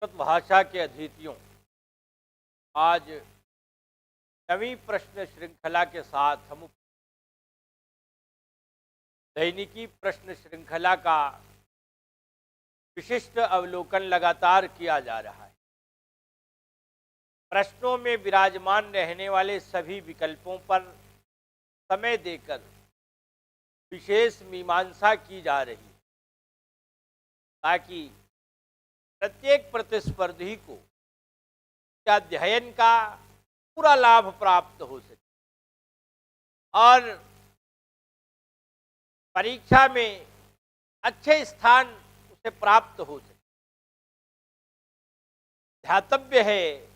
संस्कृत भाषा के अतिथियों, आज नवी प्रश्न श्रृंखला के साथ हम दैनिकी प्रश्न श्रृंखला का विशिष्ट अवलोकन लगातार किया जा रहा है। प्रश्नों में विराजमान रहने वाले सभी विकल्पों पर समय देकर विशेष मीमांसा की जा रही है, ताकि प्रत्येक प्रतिस्पर्धी को अध्ययन का पूरा लाभ प्राप्त हो सके और परीक्षा में अच्छे स्थान उसे प्राप्त हो सके। ध्यातव्य है,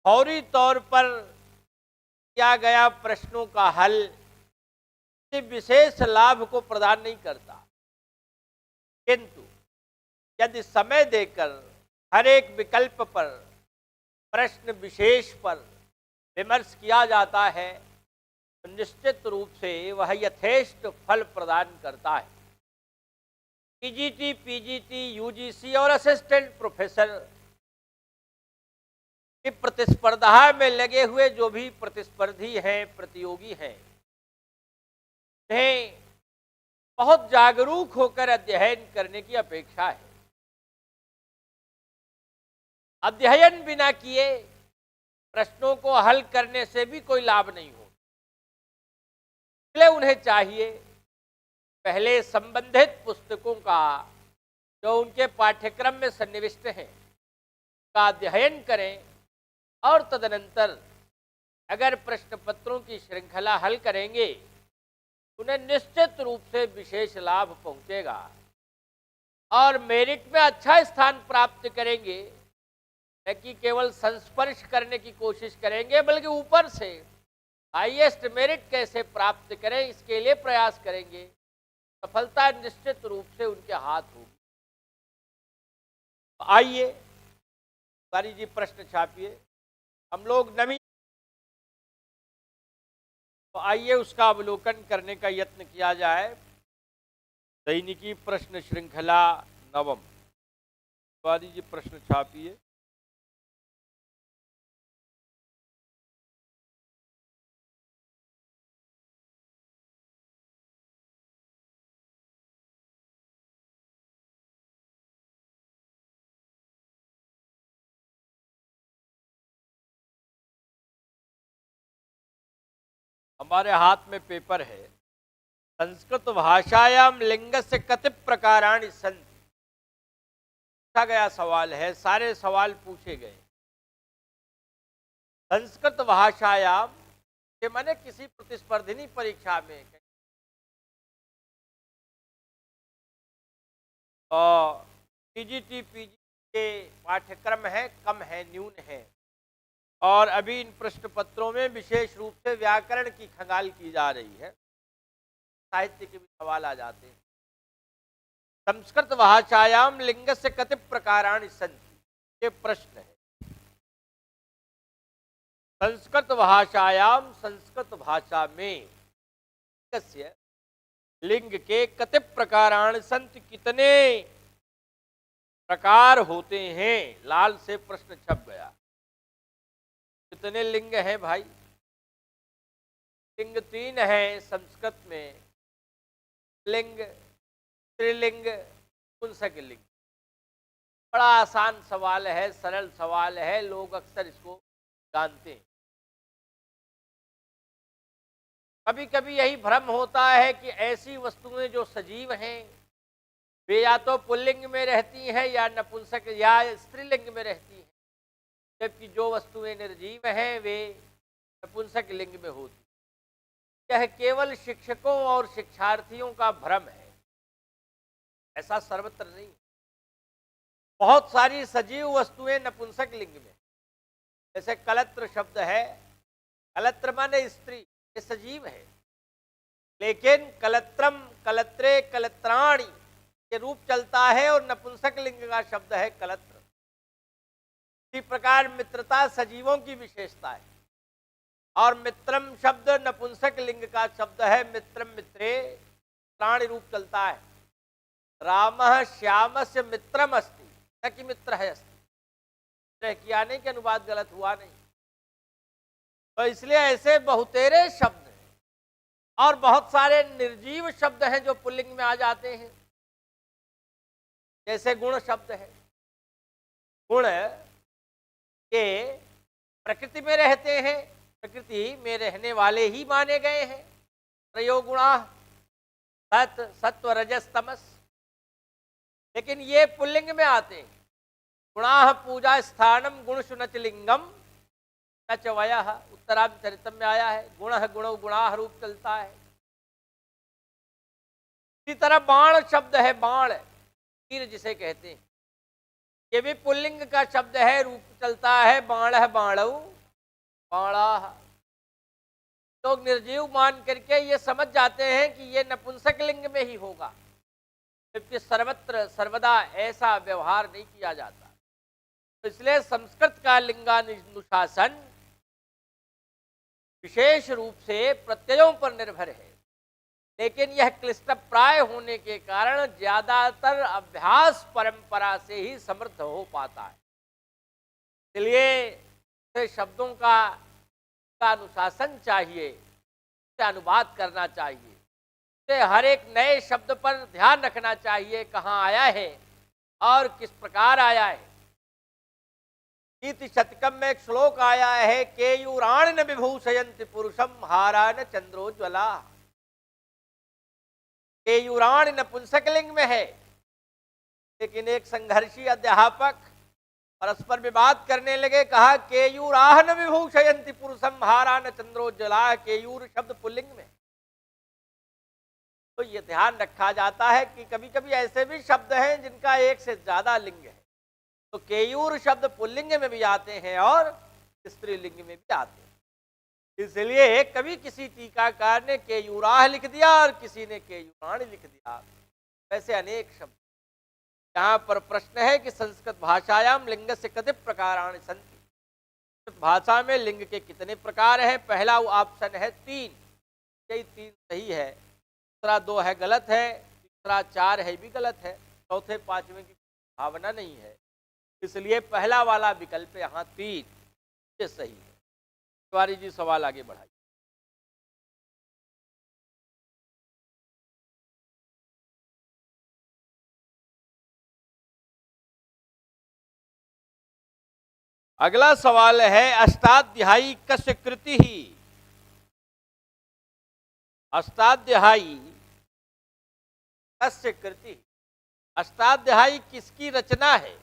फौरी तौर पर किया गया प्रश्नों का हल किसी विशेष लाभ को प्रदान नहीं करता, किंतु यदि समय देकर हर एक विकल्प पर प्रश्न विशेष पर विमर्श किया जाता है तो निश्चित रूप से वह यथेष्ट फल प्रदान करता है। टीजीटी, पीजीटी, यूजीसी और असिस्टेंट प्रोफेसर की प्रतिस्पर्धा में लगे हुए जो भी प्रतिस्पर्धी हैं, प्रतियोगी हैं, उन्हें बहुत जागरूक होकर अध्ययन करने की अपेक्षा है। अध्ययन बिना किए प्रश्नों को हल करने से भी कोई लाभ नहीं हो। इसलिए उन्हें चाहिए पहले संबंधित पुस्तकों का जो उनके पाठ्यक्रम में सन्निविष्ट हैं का अध्ययन करें और तदनंतर अगर प्रश्न पत्रों की श्रृंखला हल करेंगे उन्हें निश्चित रूप से विशेष लाभ पहुंचेगा और मेरिट में अच्छा स्थान प्राप्त करेंगे। न कि केवल संस्पर्श करने की कोशिश करेंगे, बल्कि ऊपर से हाईएस्ट मेरिट कैसे प्राप्त करें इसके लिए प्रयास करेंगे। सफलता निश्चित रूप से उनके हाथ होगी। आइए तिवारी जी, प्रश्न छापिए। हम लोग नवी, तो आइए उसका अवलोकन करने का यत्न किया जाए। दैनिकी प्रश्न श्रृंखला नवम, तिवारी जी प्रश्न छापिए। हमारे हाथ में पेपर है। संस्कृत भाषायाम लिंगस्य कति प्रकाराणि सन्ति, पूछा गया सवाल है, सारे सवाल पूछे गए। संस्कृत भाषायाम के माने किसी प्रतिस्पर्धिनी परीक्षा में और टीजीटी, पीजी के पाठ्यक्रम है, कम है, न्यून है, और अभी इन प्रश्न पत्रों में विशेष रूप से व्याकरण की खंगाल की जा रही है, साहित्य के भी सवाल आ जाते हैं। संस्कृत भाषायाम लिंगस्य कति प्रकाराणि सन्ति, ये प्रश्न है। संस्कृत भाषायाम, संस्कृत भाषा में लिंगस्य, लिंग के कति प्रकाराणि सन्ति, कितने प्रकार होते हैं। लाल से प्रश्न छप गया, कितने लिंग हैं भाई? लिंग 3 है संस्कृत में, लिंग, स्त्रीलिंग, पुंसकलिंग। बड़ा आसान सवाल है, सरल सवाल है, लोग अक्सर इसको जानते हैं। कभी कभी यही भ्रम होता है कि ऐसी वस्तुएं जो सजीव हैं वे या तो पुल्लिंग में रहती हैं या नपुंसक या स्त्रीलिंग में रहती हैं, जबकि जो वस्तुएं निर्जीव हैं वे नपुंसक लिंग में होती। यह केवल शिक्षकों और शिक्षार्थियों का भ्रम है, ऐसा सर्वत्र नहीं। बहुत सारी सजीव वस्तुएं नपुंसक लिंग में, जैसे कलत्र शब्द है, कलत्र माने स्त्री, ये सजीव है, लेकिन कलत्रम, कलत्रे, कलत्राणी ये रूप चलता है और नपुंसक लिंग का शब्द है कलत्र। इसी प्रकार मित्रता सजीवों की विशेषता है और मित्रम शब्द नपुंसक लिंग का शब्द है, मित्रम, मित्रे, प्राणी रूप चलता है। रामः श्यामस्य मित्रम अस्ति, न कि मित्र है अस्ति, किया नहीं कि अनुवाद गलत हुआ नहीं। तो इसलिए ऐसे बहुतेरे शब्द हैं और बहुत सारे निर्जीव शब्द हैं जो पुल्लिंग में आ जाते हैं। जैसे गुण शब्द है, गुण के प्रकृति में रहते हैं, प्रकृति में रहने वाले ही माने गए हैं। त्रयो गुणा सत सत्व रजस तमस, लेकिन ये पुल्लिंग में आते हैं। गुणा पूजा स्थानम गुण सुनच लिंगम न च वयः, उत्तराचरितम में आया है। गुण गुण गुणाह रूप चलता है। इसी तरह बाण शब्द है, बाण तीर जिसे कहते हैं, ये भी पुल्लिंग का शब्द है, रूप चलता है बाण है, बाणौ बाणा। लोग निर्जीव मान करके ये समझ जाते हैं कि ये नपुंसक लिंग में ही होगा, जबकि सर्वत्र सर्वदा ऐसा व्यवहार नहीं किया जाता। तो इसलिए संस्कृत का लिंगानुशासन विशेष रूप से प्रत्ययों पर निर्भर है, लेकिन यह क्लिष्ट प्राय होने के कारण ज्यादातर अभ्यास परंपरा से ही समृद्ध हो पाता है। इसलिए शब्दों का अनुशासन चाहिए, उसे अनुवाद करना चाहिए, उसे हर एक नए शब्द पर ध्यान रखना चाहिए, कहाँ आया है और किस प्रकार आया है। नीति शतकम में एक श्लोक आया है, केयूराण न विभूषयन्ति पुरुषम हारान चंद्रोज्वला। केयूराण नपुंसकलिंग में है, लेकिन एक संघर्षी अध्यापक परस्पर विवाद करने लगे, कहा केयूराह न विभूषयन्ति पुरुषम हारान चंद्रोज्वला। केयूर शब्द पुल्लिंग में। तो ये ध्यान रखा जाता है कि कभी कभी ऐसे भी शब्द हैं जिनका एक से ज्यादा लिंग है। तो केयूर शब्द पुल्लिंग में भी आते हैं और स्त्रीलिंग में भी आते हैं। इसलिए कभी किसी टीकाकार ने केयूराह लिख दिया और किसी ने केयूराण लिख दिया। वैसे अनेक शब्द। यहाँ पर प्रश्न है कि संस्कृत भाषायाम लिंग से कति प्रकाराणि सन्ति, भाषा में लिंग के कितने प्रकार हैं। पहला ऑप्शन है 3, यही 3 सही है, दूसरा 2 है गलत है, तीसरा 4 है भी गलत है, चौथे 5वें की भावना नहीं है। इसलिए पहला वाला विकल्प यहाँ 3 ये सही है। तिवारी जी सवाल आगे बढ़ाइए। अगला सवाल है, अष्टाध्यायी कस्य कृति ही। अष्टाध्यायी कस्य कृति, अष्टाध्यायी किसकी रचना है।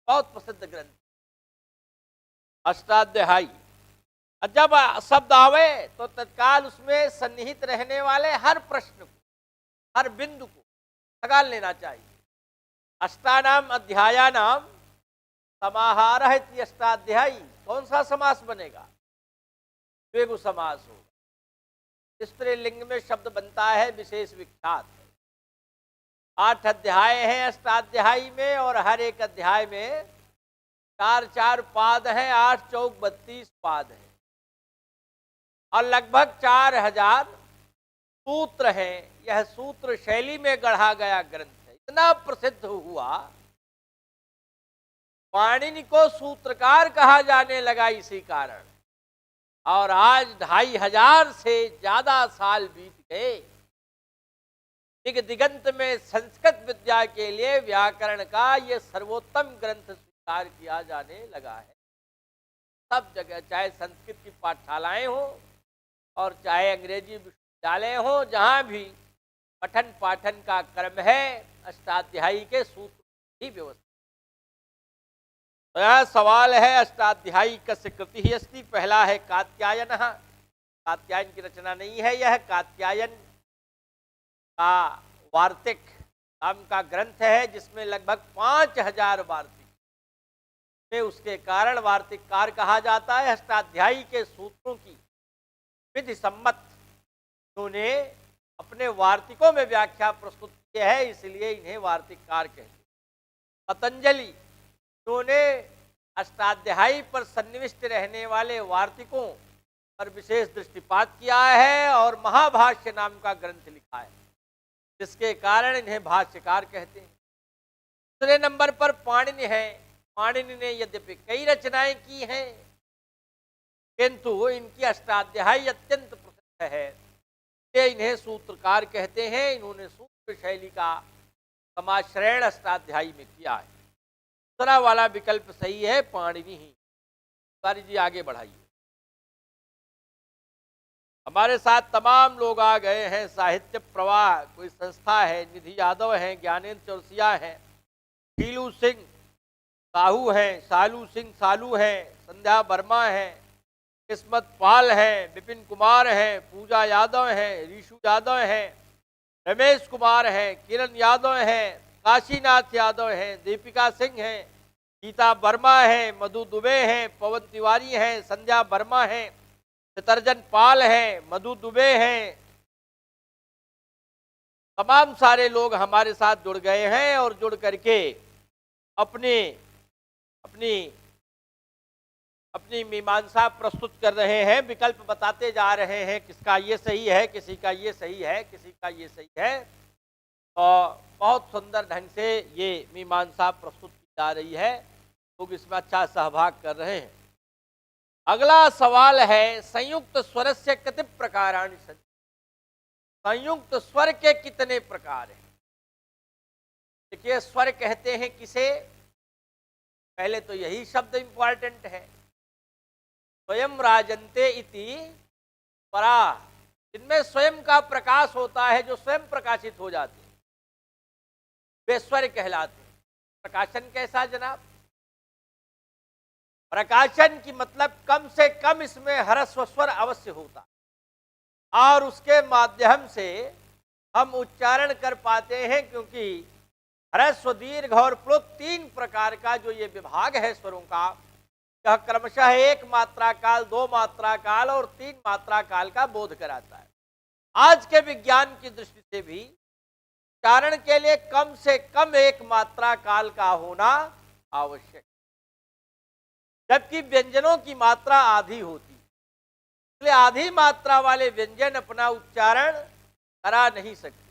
बहुत प्रसिद्ध ग्रंथ अष्टाध्यायी। जब शब्द आवे तो तत्काल उसमें सन्निहित रहने वाले हर प्रश्न को, हर बिंदु को खगाल लेना चाहिए। अष्टानाम अध्यायानाम समाहारः इति अष्टाध्यायी। कौन सा समास बनेगा। द्विगु समास होगा। स्त्रीलिंग में शब्द बनता है विशेष विख्यात। 8 अध्याय हैं अष्टाध्यायी में और हर एक अध्याय में 4-4 पाद हैं, 8 चौक 32 पाद हैं और लगभग 4000 सूत्र हैं। यह सूत्र शैली में गढ़ा गया ग्रंथ है। इतना प्रसिद्ध हुआ, पाणिनि को सूत्रकार कहा जाने लगा इसी कारण। और आज 2500 से ज्यादा साल बीत गए। दिग दिगंत में संस्कृत विद्या के लिए व्याकरण का ये सर्वोत्तम ग्रंथ स्वीकार किया जाने लगा है। सब जगह, चाहे संस्कृत की पाठशालाएं हो और चाहे अंग्रेजी विश्वविद्यालय हो, जहाँ भी पठन पाठन का क्रम है, अष्टाध्यायी के सूत्र ही व्यवस्था। तो यह सवाल है, अष्टाध्यायी कस्य कृति ही अस्ति। पहला है कात्यायन। कात्यायन की रचना नहीं है, यह कात्यायन का वार्तिक नाम का ग्रंथ है, जिसमें लगभग 5000 वार्तिक है। उसके कारण वार्तिककार कहा जाता है। अष्टाध्यायी के सूत्रों की विधि सम्मत उन्होंने अपने वार्तिकों में व्याख्या प्रस्तुत की है, इसलिए इन्हें वार्तिककार कहते हैं। पतंजलि उन्होंने अष्टाध्यायी पर सन्निविष्ट रहने वाले वार्तिकों पर विशेष दृष्टिपात किया है और महाभाष्य नाम का ग्रंथ लिखा है, जिसके कारण इन्हें भाष्यकार कहते हैं। दूसरे नंबर पर पाणिनि है। पाणिनि ने यद्यपि कई रचनाएं की हैं, किंतु इनकी अष्टाध्यायी अत्यंत प्रसिद्ध है। ये इन्हें सूत्रकार कहते हैं। इन्होंने सूत्र शैली का समाश्रयण अष्टाध्यायी में किया है। दूसरा वाला विकल्प सही है, पाणिनि ही। तिवारी जी आगे बढ़ाइए। हमारे साथ तमाम लोग आ गए हैं। साहित्य प्रवाह कोई संस्था है, निधि यादव हैं, ज्ञानेन्द्र चौरसिया हैं, शीलू सिंह साहू हैं, सालू सिंह सालू हैं, संध्या वर्मा हैं, किस्मत पाल हैं, विपिन कुमार हैं, पूजा यादव हैं, ऋषु यादव हैं, रमेश कुमार हैं, किरण यादव हैं, काशीनाथ यादव हैं, दीपिका सिंह हैं, गीता वर्मा हैं, मधु दुबे हैं, पवन तिवारी हैं, संध्या वर्मा हैं, चितरंजन पाल हैं, मधु दुबे हैं। तमाम सारे लोग हमारे साथ जुड़ गए हैं और जुड़ करके अपनी अपनी अपनी मीमांसा प्रस्तुत कर रहे हैं। विकल्प बताते जा रहे हैं, किसका ये सही है, किसी का ये सही है, किसी का ये सही है। और बहुत सुंदर ढंग से ये मीमांसा प्रस्तुत की जा रही है। लोग इसमें अच्छा सहभाग कर रहे हैं। अगला सवाल है, संयुक्त स्वरस्य कति प्रकाराणि सन्ति। संयुक्त स्वर के कितने प्रकार हैं? देखिए, स्वर कहते हैं किसे? पहले तो यही शब्द इंपॉर्टेंट है, स्वयं राजन्ते इति परा। जिनमें स्वयं का प्रकाश होता है, जो स्वयं प्रकाशित हो जाते हैं, वे स्वर कहलाते हैं। प्रकाशन कैसा जनाब? प्रकाशन की मतलब कम से कम इसमें ह्रस्व स्वर अवश्य होता और उसके माध्यम से हम उच्चारण कर पाते हैं, क्योंकि ह्रस्व दीर्घ और प्लुत तीन प्रकार का जो ये विभाग है स्वरों का, यह क्रमशः एक मात्रा काल, दो मात्रा काल और तीन मात्रा काल का बोध कराता है। आज के विज्ञान की दृष्टि से भी उच्चारण के लिए कम से कम एक मात्रा काल का होना आवश्यक, जबकि व्यंजनों की मात्रा आधी होती है। इसलिए आधी मात्रा वाले व्यंजन अपना उच्चारण करा नहीं सकते,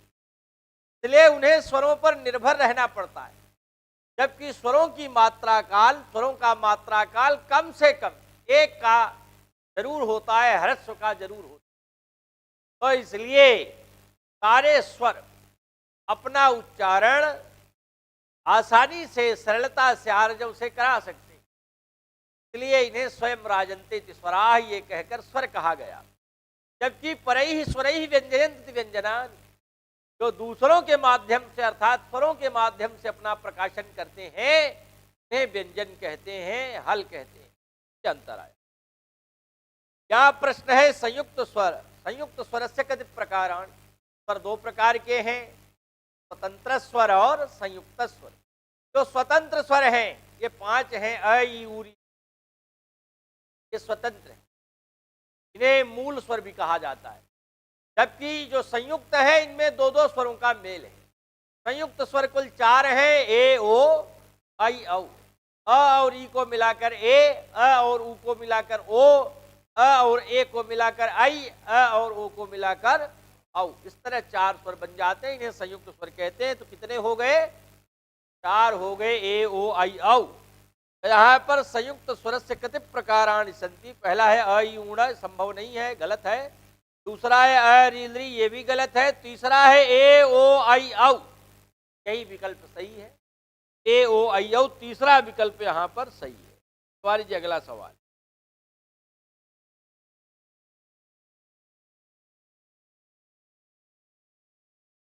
इसलिए उन्हें स्वरों पर निर्भर रहना पड़ता है। जबकि स्वरों की मात्रा काल, स्वरों का मात्रा काल कम से कम एक का जरूर होता है, ह्रस्व का जरूर होता है। तो इसलिए सारे स्वर अपना उच्चारण आसानी से, सरलता से, आर्जव से करा सकते हैं। इसलिए इन्हें स्वयं राजन्ते इति स्वराः ये कहकर स्वर कहा गया। जबकि परैः स्वरैः व्यंजयन्ति व्यंजनानि, जो दूसरों के माध्यम से अर्थात स्वरों के माध्यम से अपना प्रकाशन करते हैं, उन्हें व्यंजन कहते हैं, हल कहते हैं। ये अंतर आया। क्या प्रश्न है? संयुक्त स्वर। संयुक्त स्वर से कति प्रकाराणि। स्वर दो प्रकार के हैं, स्वतंत्र स्वर और संयुक्त स्वर। जो स्वतंत्र स्वर हैं ये पांच हैं, अ ई उ री, ये स्वतंत्र है। इन्हें मूल स्वर भी कहा जाता है। जबकि जो संयुक्त है, इनमें दो दो स्वरों का मेल है। संयुक्त स्वर कुल चार है, ए ओ आई औ। अ और ई को मिलाकर ए, अ और उ को मिलाकर ओ, अ और ए को मिलाकर आई, अ और ओ को मिलाकर औ। इस तरह चार स्वर बन जाते हैं, इन्हें संयुक्त स्वर कहते हैं। तो कितने हो गए? चार हो गए, ए ओ आई औ। यहाँ पर संयुक्त स्वर से कति प्रकाराणि सन्ति। पहला है अ ई ऊण, संभव नहीं है, गलत है। दूसरा है अ री ली, ये भी गलत है। तीसरा है ए ओ आई औ, यही विकल्प सही है। ए ओ आई औ तीसरा विकल्प यहाँ पर सही है। तिवारी जी अगला सवाल।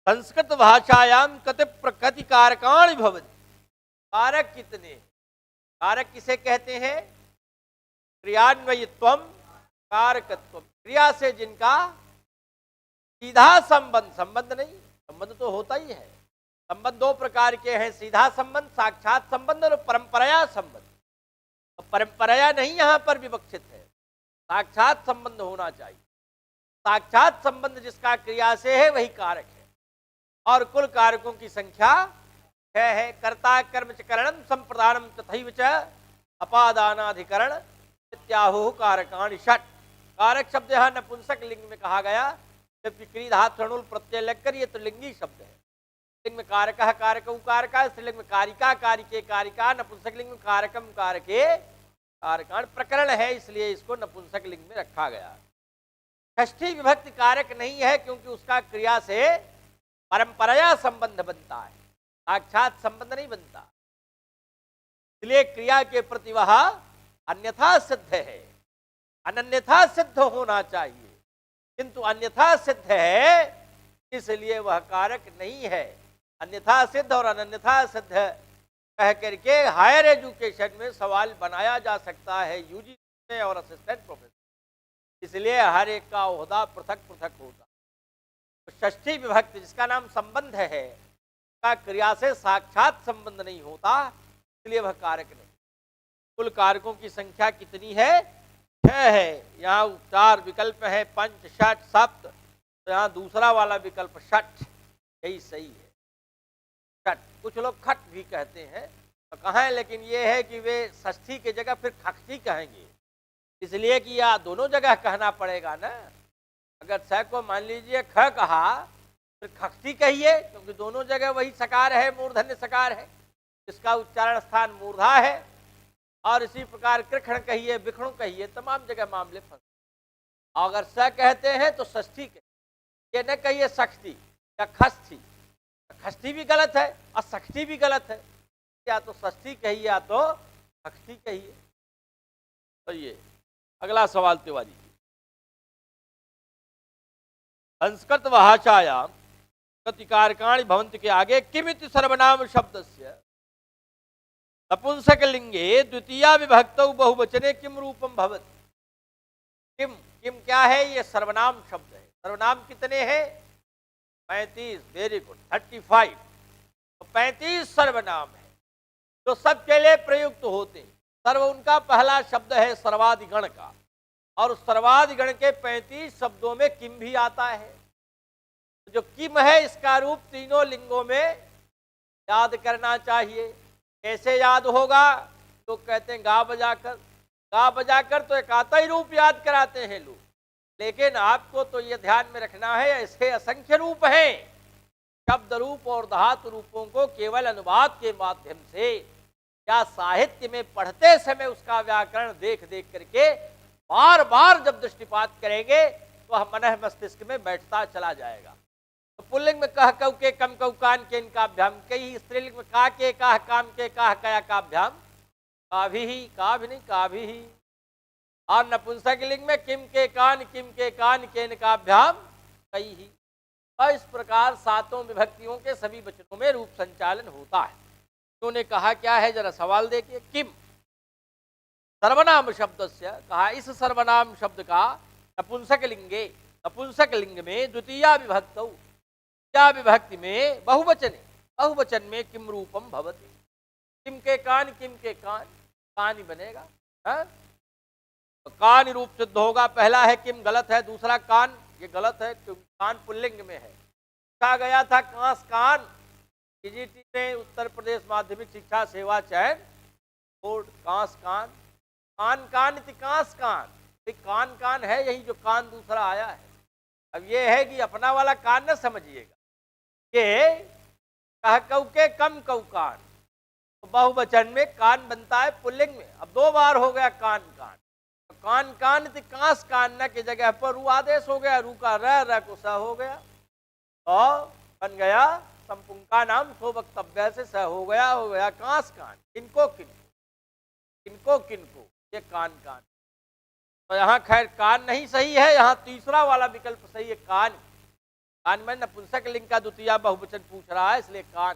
संस्कृत भाषायाम कति कारकाणि भवन्ति। कारक कितने? कारक किसे कहते हैं? क्रियान्वयित्वम कारकत्वम। क्रिया से जिनका सीधा संबंध, संबंध नहीं, संबंध तो होता ही है। संबंध दो प्रकार के हैं, सीधा संबंध, साक्षात संबंध और परंपराया संबंध। परंपराया नहीं यहाँ पर विवक्षित है, साक्षात संबंध होना चाहिए। साक्षात संबंध जिसका क्रिया से है वही कारक है। और कुल कारकों की संख्या 6 है। कर्ता कर्म च करणम संप्रदानम तथैव च अपादानाधिकरण इत्याहुः कारकाणि षट्। कारक शब्द यहाँ नपुंसक लिंग में कहा गया, जबकि क्री धातु णुल प्रत्यय लगकर ये तो लिंगी शब्द है। लिंग में कारक कारक कारका, स्त्रीलिंग में कारिका कारिके कारिका, नपुंसक लिंग में कारकम कारके कारकाण। प्रकरण है इसलिए इसको नपुंसक लिंग में रखा गया। षष्ठी विभक्ति कारक नहीं है क्योंकि उसका क्रिया से परंपराया संबंध बनता है, साक्षात संबंध नहीं बनता, इसलिए क्रिया के प्रति वह अन्यथा सिद्ध है, अनन्यथा सिद्ध होना चाहिए, किंतु अन्यथा सिद्ध है इसलिए वह कारक नहीं है। अन्यथा सिद्ध और अनन्यथा सिद्ध कह करके हायर एजुकेशन में सवाल बनाया जा सकता है, यूजी में और असिस्टेंट प्रोफेसर, इसलिए हर एक का ओहदा पृथक पृथक होता। तो षष्ठी विभक्ति जिसका नाम संबंध है, का क्रिया से साक्षात संबंध नहीं होता, इसलिए वह कारक नहीं। कुल कारकों की संख्या कितनी है? 6 है। यहाँ 4 विकल्प है, पंच षट सप्त, तो यहाँ दूसरा वाला विकल्प षठ, यही सही है, षठ। कुछ लोग खट भी कहते हैं, तो कहें, लेकिन ये है कि वे षष्ठी की जगह फिर खष्ठी कहेंगे, इसलिए कि यह दोनों जगह कहना पड़ेगा ना। अगर स को मान लीजिए ख कहा, फिर खष्ठी कहिए, क्योंकि दोनों जगह वही सकार है, मूर्धन्य सकार है, इसका उच्चारण स्थान मूर्धा है। और इसी प्रकार कृष्ण कहिए, विष्णु कहिए, तमाम जगह मामले फंस। अगर स कहते हैं तो षष्ठी कहिए, ये न कहिए षष्ठी या खष्ठी। खष्ठी भी गलत है और षष्ठी भी गलत है, या तो षष्ठी कहिए या तो खष्ठी कहिए। तो ये अगला सवाल तिवारी जी, संस्कृत भाषायां कति कारकाणि भवन्ति के आगे किमिति सर्वनाम शब्दस्य नपुंसकलिंगे द्वितीया विभक्तौ बहुवचने किम रूपम भवति। किम, किम क्या है? ये सर्वनाम शब्द है। सर्वनाम कितने हैं? 35। Very good, 35। तो 35 सर्वनाम है जो सबके लिए प्रयुक्त होते हैं। सर्व उनका पहला शब्द है सर्वाधिगण का, और उस सर्वाधिगण के 35 शब्दों में किम भी आता है। जो किम है इसका रूप तीनों लिंगों में याद करना चाहिए। कैसे याद होगा? तो कहते हैं गा बजाकर। गा बजाकर तो एक आता ही रूप याद कराते हैं लोग, लेकिन आपको तो ये ध्यान में रखना है ऐसे असंख्य रूप हैं। शब्द रूप और धातु रूपों को केवल अनुवाद के माध्यम से या साहित्य में पढ़ते समय उसका व्याकरण देख देख करके बार बार जब दृष्टिपात करेंगे तो हम मन मस्तिष्क में बैठता चला जाएगा। तो पुल्लिंग में कह कऊ के कम कऊ कान के इनकाभ्याम कई, स्त्रीलिंग में का के काह काम के काह कया काभ्याम काभी ही, का भी नहीं काभी ही। और नपुंसक लिंग में किम के कान के इनकाभ्याम कई ही। और इस प्रकार सातों विभक्तियों के सभी वचनों में रूप संचालन होता है। उन्होंने कहा क्या है, जरा सवाल देखिए। किम सर्वनाम शब्द से कहा, इस सर्वनाम शब्द का नपुंसक लिंगे, नपुंसक लिंग में द्वितीया विभक्त, द्वितीया विभक्ति में बहुवचन में किम रूपम भवति। किम के कान कान ही बनेगा। तो कान रूप सिद्ध होगा। पहला है किम, गलत है। दूसरा कान, ये गलत है क्योंकि कान पुल्लिंग में है। कहा गया था कांस कान, टीजीटी ने उत्तर प्रदेश माध्यमिक शिक्षा सेवा चयन बोर्ड, कांस कान, कान कान इति कांस कान। कान कान है यही जो कान दूसरा आया है। अब ये है कि अपना वाला कान न समझिएगा, ये कह कऊ के कम कऊ कान, तो बहुवचन में कान बनता है पुल्लिंग में। अब 2 बार हो गया कान कान, तो कान कान इति कांस कान न की जगह पर रू आदेश हो गया, रू का र को स हो गया, तो बन गया संपुंका नाम सो वक्तव्य से स हो गया कांस कान। किनको किनको ये कान कान। तो यहाँ खैर कान नहीं सही है, यहाँ तीसरा वाला विकल्प सही है कान। कान में नपुंसक लिंग का द्वितीया बहुवचन पूछ रहा है, इसलिए कान।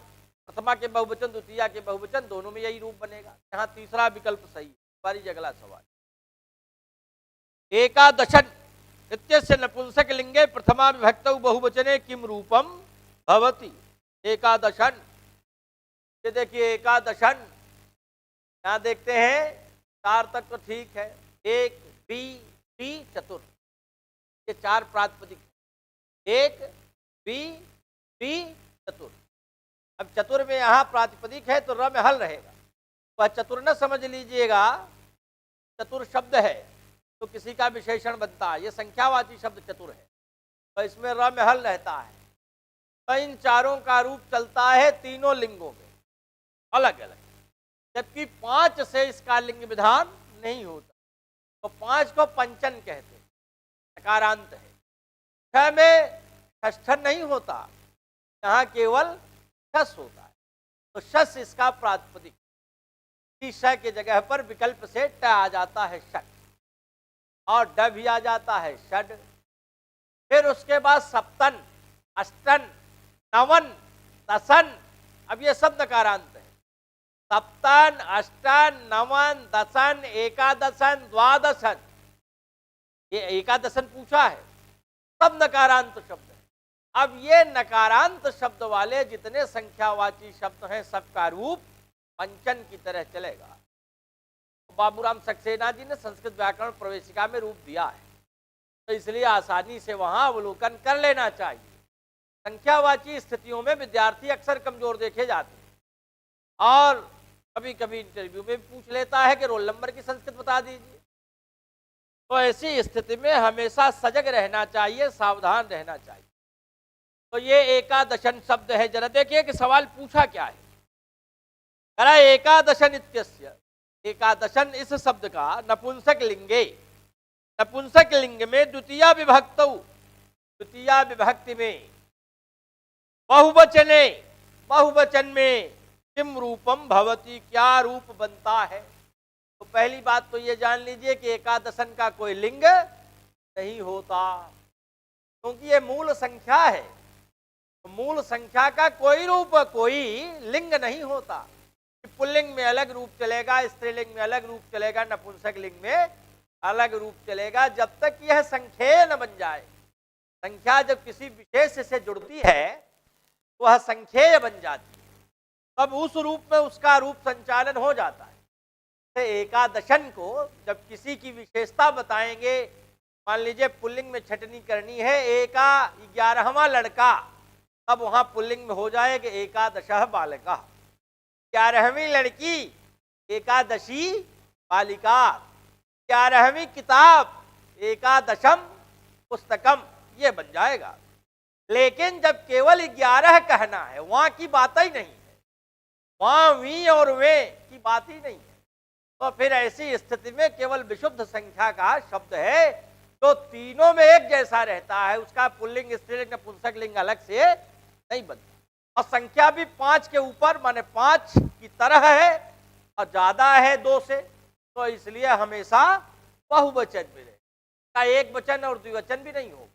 प्रथमा के बहुवचन द्वितीया के बहुवचन दोनों में यही रूप बनेगा। यहाँ तीसरा विकल्प सही है। हमारी अगला सवाल, एकादशन इत्यस्य नपुंसक लिंगे प्रथमा विभक्तौ बहुवचने किम रूपम भवति। एकादशन, ये देखिए एकादशन, यहाँ देखते हैं 4 तक तो ठीक है। 1 बी चतुर, ये 4 प्रातिपदिक। 1 बी चतुर। अब चतुर में यहाँ प्रातिपदिक है तो र में हल रहेगा, वह चतुर न समझ लीजिएगा। चतुर शब्द है तो किसी का विशेषण बनता है, ये संख्यावाची शब्द चतुर है, तो इसमें र में हल रहता है। तो इन चारों का रूप चलता है तीनों लिंगों में अलग अलग, जबकि 5 से इसका लिंग विधान नहीं होता। तो 5 को पंचन कहते हैं, नकारांत है। 6 में षष्ठन नहीं होता, यहाँ केवल शस होता है। तो शस इसका प्रातिपदिक, श की जगह पर विकल्प से ट आ जाता है षट, और ड भी आ जाता है षड। फिर उसके बाद सप्तन, अष्टन, नवन, दसन, अब ये सब नकारांत है। सप्तन, अष्टन, नवन, दसन, एकादशन, द्वादशन, ये एकादशन पूछा है, सब नकारांत शब्द है। अब ये नकारांत शब्द वाले जितने संख्यावाची शब्द हैं सबका रूप पंचन की तरह चलेगा। बाबूराम सक्सेना जी ने संस्कृत व्याकरण प्रवेशिका में रूप दिया है, तो इसलिए आसानी से वहां अवलोकन कर लेना चाहिए। संख्यावाची स्थितियों में विद्यार्थी अक्सर कमजोर देखे जाते हैं, और कभी कभी इंटरव्यू में पूछ लेता है कि रोल नंबर की संस्कृत बता दीजिए। तो ऐसी स्थिति में हमेशा सजग रहना चाहिए, सावधान रहना चाहिए। तो ये एकादशन शब्द है। जरा देखिए कि सवाल पूछा क्या है। करा एकादशन इत्यस्य, एकादशन इस शब्द का नपुंसक लिंगे, नपुंसक लिंग में द्वितीया विभक्तौ, द्वितीया विभक्ति में बहुवचने, बहुवचन में किम रूपम भवति, क्या रूप बनता है। तो पहली बात तो ये जान लीजिए कि एकादशन का कोई लिंग नहीं होता, क्योंकि ये मूल संख्या है। तो मूल संख्या का कोई रूप, कोई लिंग नहीं होता। पुल्लिंग में अलग रूप चलेगा, स्त्रीलिंग में अलग रूप चलेगा, नपुंसक लिंग में अलग रूप चलेगा, जब तक यह संख्येय न बन जाए। संख्या जब किसी विशेष से जुड़ती है वह संख्येय बन जाती है, तब उस रूप में उसका रूप संचालन हो जाता है। एकादशन को जब किसी की विशेषता बताएंगे, मान लीजिए पुल्लिंग में छटनी करनी है, एका 11वां लड़का, तब वहां पुल्लिंग में हो जाएगा एकादशः बालका। 11वीं लड़की एकादशी बालिका, 11वीं किताब एकादशम पुस्तकम, ये बन जाएगा। लेकिन जब केवल 11 कहना है, वहां की बात ही नहीं है, वहां वी और वे की बात ही नहीं है, तो फिर ऐसी स्थिति में केवल विशुद्ध संख्या का शब्द है तो तीनों में एक जैसा रहता है, उसका पुल्लिंग, स्त्रीलिंग, नपुंसक लिंग अलग से नहीं बनता। और संख्या भी 5 के ऊपर माने 5 की तरह है और ज्यादा है 2 से, तो इसलिए हमेशा बहुवचन में रहेगा, एक वचन और द्विवचन भी नहीं होगा।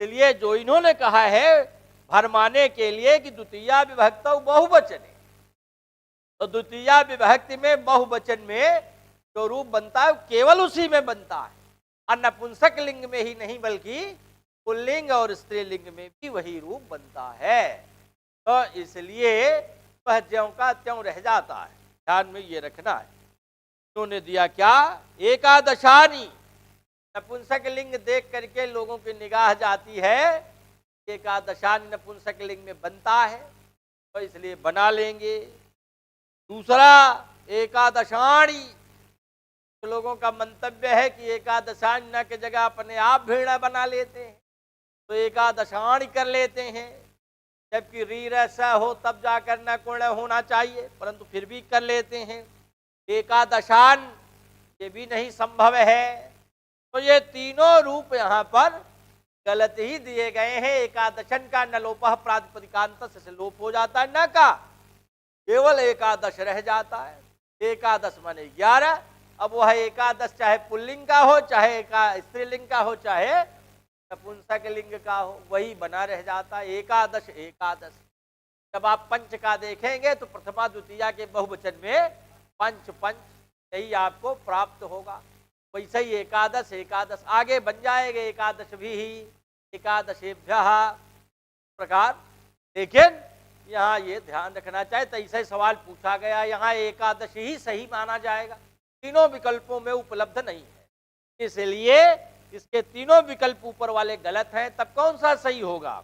इसलिए जो इन्होंने कहा है भरमाने के लिए कि द्वितीया विभक्त बहुवचन है, तो द्वितीया विभक्ति में बहुवचन में जो रूप बनता है केवल उसी में बनता है, और नपुंसक लिंग में ही नहीं बल्कि पुल्लिंग और स्त्रीलिंग में भी वही रूप बनता है। तो इसलिए वह ज्यों का त्यों रह जाता है, ध्यान में ये रखना है। उन्होंने दिया क्या, एकादशानी, नपुंसक लिंग देख करके लोगों की निगाह जाती है, एकादशानी नपुंसक लिंग में बनता है, तो इसलिए बना लेंगे। दूसरा एकादशाणी, तो लोगों का मंतव्य है कि एकादशान्य की जगह अपने आप भीड़ बना लेते हैं, तो एकादशाणी कर लेते हैं, जबकि री रसा हो तब जाकर न गुण होना चाहिए, परंतु फिर भी कर लेते हैं। एकादशान, ये भी नहीं संभव है। तो ये तीनों रूप यहाँ पर गलत ही दिए गए हैं। एकादशन का न लोपः प्रातिपदिकांत से लोप हो जाता है, न का केवल एकादश रह जाता है। एकादश माने 11, अब वह एकादश चाहे पुल्लिंग का हो, चाहे स्त्रीलिंग का हो, चाहे नपुंसक लिंग का हो, वही बना रह जाता है, एकादश एकादश। जब आप पंच का देखेंगे तो प्रथमा द्वितीया के बहुवचन में पंच पंच, यही आपको प्राप्त होगा। वैसे ही एकादश एकादश आगे बन जाएगा, एकादश भी ही एकादशेभ्यः प्रकार। लेकिन यहाँ ये ध्यान रखना चाहिए, तो ऐसा सवाल पूछा गया, यहाँ एकादशी ही सही माना जाएगा, तीनों विकल्पों में उपलब्ध नहीं है, इसलिए इसके तीनों विकल्प ऊपर वाले गलत हैं। तब कौन सा सही होगा,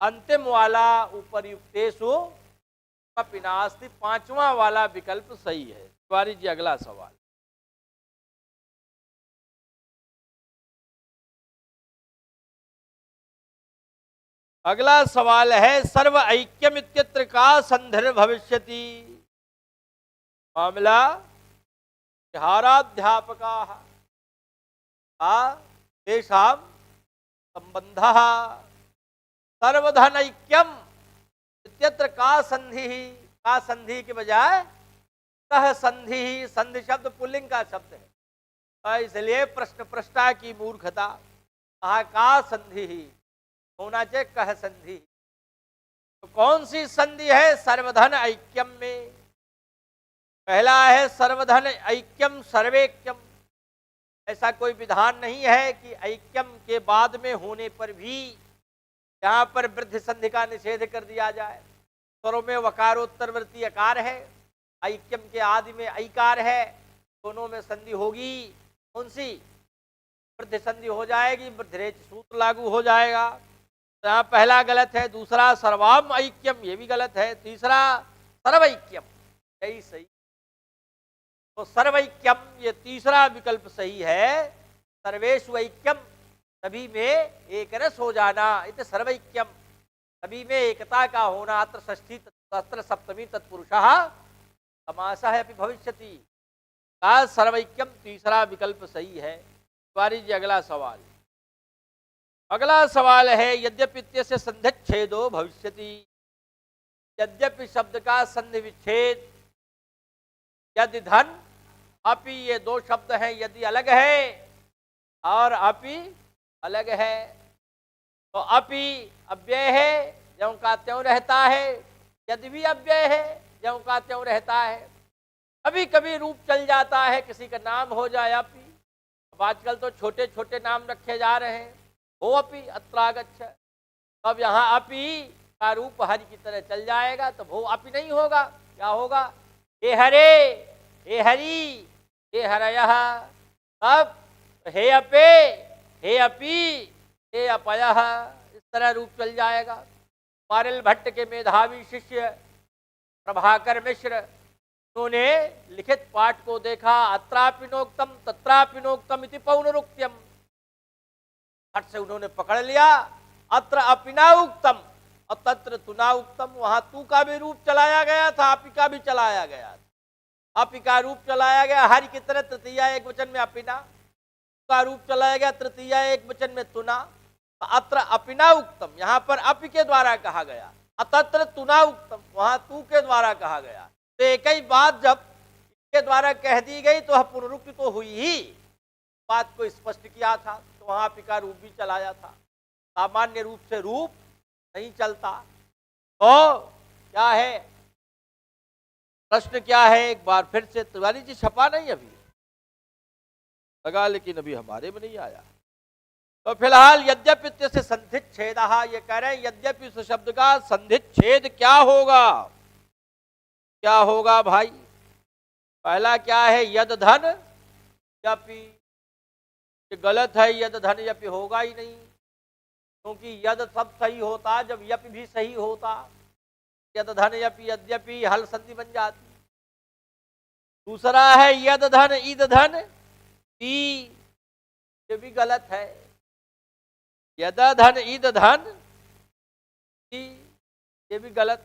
अंतिम वाला उपर्युक्तेषु कपि नास्ति, 5वां वाला विकल्प सही है। तिवारी जी अगला सवाल। अगला सवाल है सर्व ऐक्यम इत्यत्र का संधिर भविष्यति। मामला विहाराध्यापका तेषां संबंधः सर्वधन ऐक्यम इत्यत्र का संधि। का संधि के बजाय कह संधि। संधि शब्द पुल्लिंग का शब्द है, इसलिए प्रश्न प्रष्टा की मूर्खता। कहा का संधि होना चाहिए कह संधि। तो कौन सी संधि है सर्वधन ऐक्यम में? पहला है सर्वधन ऐक्यम सर्वेक्यम। ऐसा कोई विधान नहीं है कि ऐक्यम के बाद में होने पर भी यहाँ पर वृद्धि संधि का निषेध कर दिया जाए। स्वरों में वकारोत्तरवर्ती अकार है, ऐक्यम के आदि में ऐकार है, दोनों में संधि होगी। कौन सी? वृद्धि संधि हो जाएगी, वृद्धिरेच सूत्र लागू हो जाएगा। तो यहाँ पहला गलत है। दूसरा सर्वाम ऐक्यम, ये भी गलत है। तीसरा सर्वैक्यम, यही सही। तो सर्वैक्यम ये तीसरा विकल्प सही है। सर्वेषु ऐक्यम, सभी में एक रस हो जाना, इत सर्वैक्यम, सभी में एकता का होना। अत्र षष्ठी अत्र सप्तमी तत्पुरुषः समासः अपि भविष्यति का सर्वैक्यम तीसरा विकल्प सही है। तिवारी जी अगला सवाल। अगला सवाल है यद्यपि इत्यस्य संधिच्छेदो भविष्यति। यद्यपि शब्द का संधि विच्छेद यदि धन अपि, ये दो शब्द हैं, यदि अलग है और अपि अलग है। तो अपि अव्यय है, ज्यों का त्यों रहता है। यदि भी अव्यय है, ज्यों का त्यों रहता है। कभी कभी रूप चल जाता है, किसी का नाम हो जाए अपि। अब आजकल तो छोटे छोटे नाम रखे जा रहे हैं, हो अपि अत्रागच्छ। अब यहाँ अपि का रूप हरि की तरह चल जाएगा, तो भो अपि नहीं होगा। क्या होगा? हे हरे, हे हरि, हे हरयः। अब हे अपे, हे अपि, हे अपयः, इस तरह रूप चल जाएगा। पारिल भट्ट के मेधावी शिष्य प्रभाकर मिश्र, उन्होंने लिखित पाठ को देखा। अत्रापिनोक्तम तत्रापिनोक्तम इति पौनरुक्त्यम। हट से उन्होंने पकड़ लिया, अत्र अपिना उक्तम और तत्र तुना उक्तम। वहां तू का भी रूप चलाया गया था, अपि का भी चलाया गया था। अपि का रूप चलाया गया हरि की तरह तृतीया एक वचन में अपिना, का रूप चलाया गया तृतीया एक वचन में तुना। अत्र अपिना उक्तम, यहाँ पर अपि के द्वारा कहा गया। अतत्र तुना उक्तम, वहां तू के द्वारा कहा गया। तो एक ही बात जब इसके द्वारा कह दी गई तो पुनरुक्ति तो हुई ही। बात को स्पष्ट किया था, तो वहां अपि का रूप भी चलाया था। सामान्य रूप से रूप नहीं चलता। तो क्या है प्रश्न, क्या है? एक बार फिर से। तिवारी जी छपा नहीं अभी लगा, लेकिन अभी हमारे में नहीं आया। तो फिलहाल यद्यपि से संधिच्छेद, ये कह रहे हैं यद्यपि इस शब्द का संधिच्छेद क्या होगा? क्या होगा भाई? पहला क्या है? यद धन यपि। ये गलत है, यद धन यपि होगा ही नहीं, क्योंकि यद सब सही होता जब यपि भी सही होता। यद धन यपि यद्यपि हल संधि बन जाती। दूसरा है यद धन ईद धन ती, ये भी गलत है। यद धन ईद धन ती, ये भी गलत।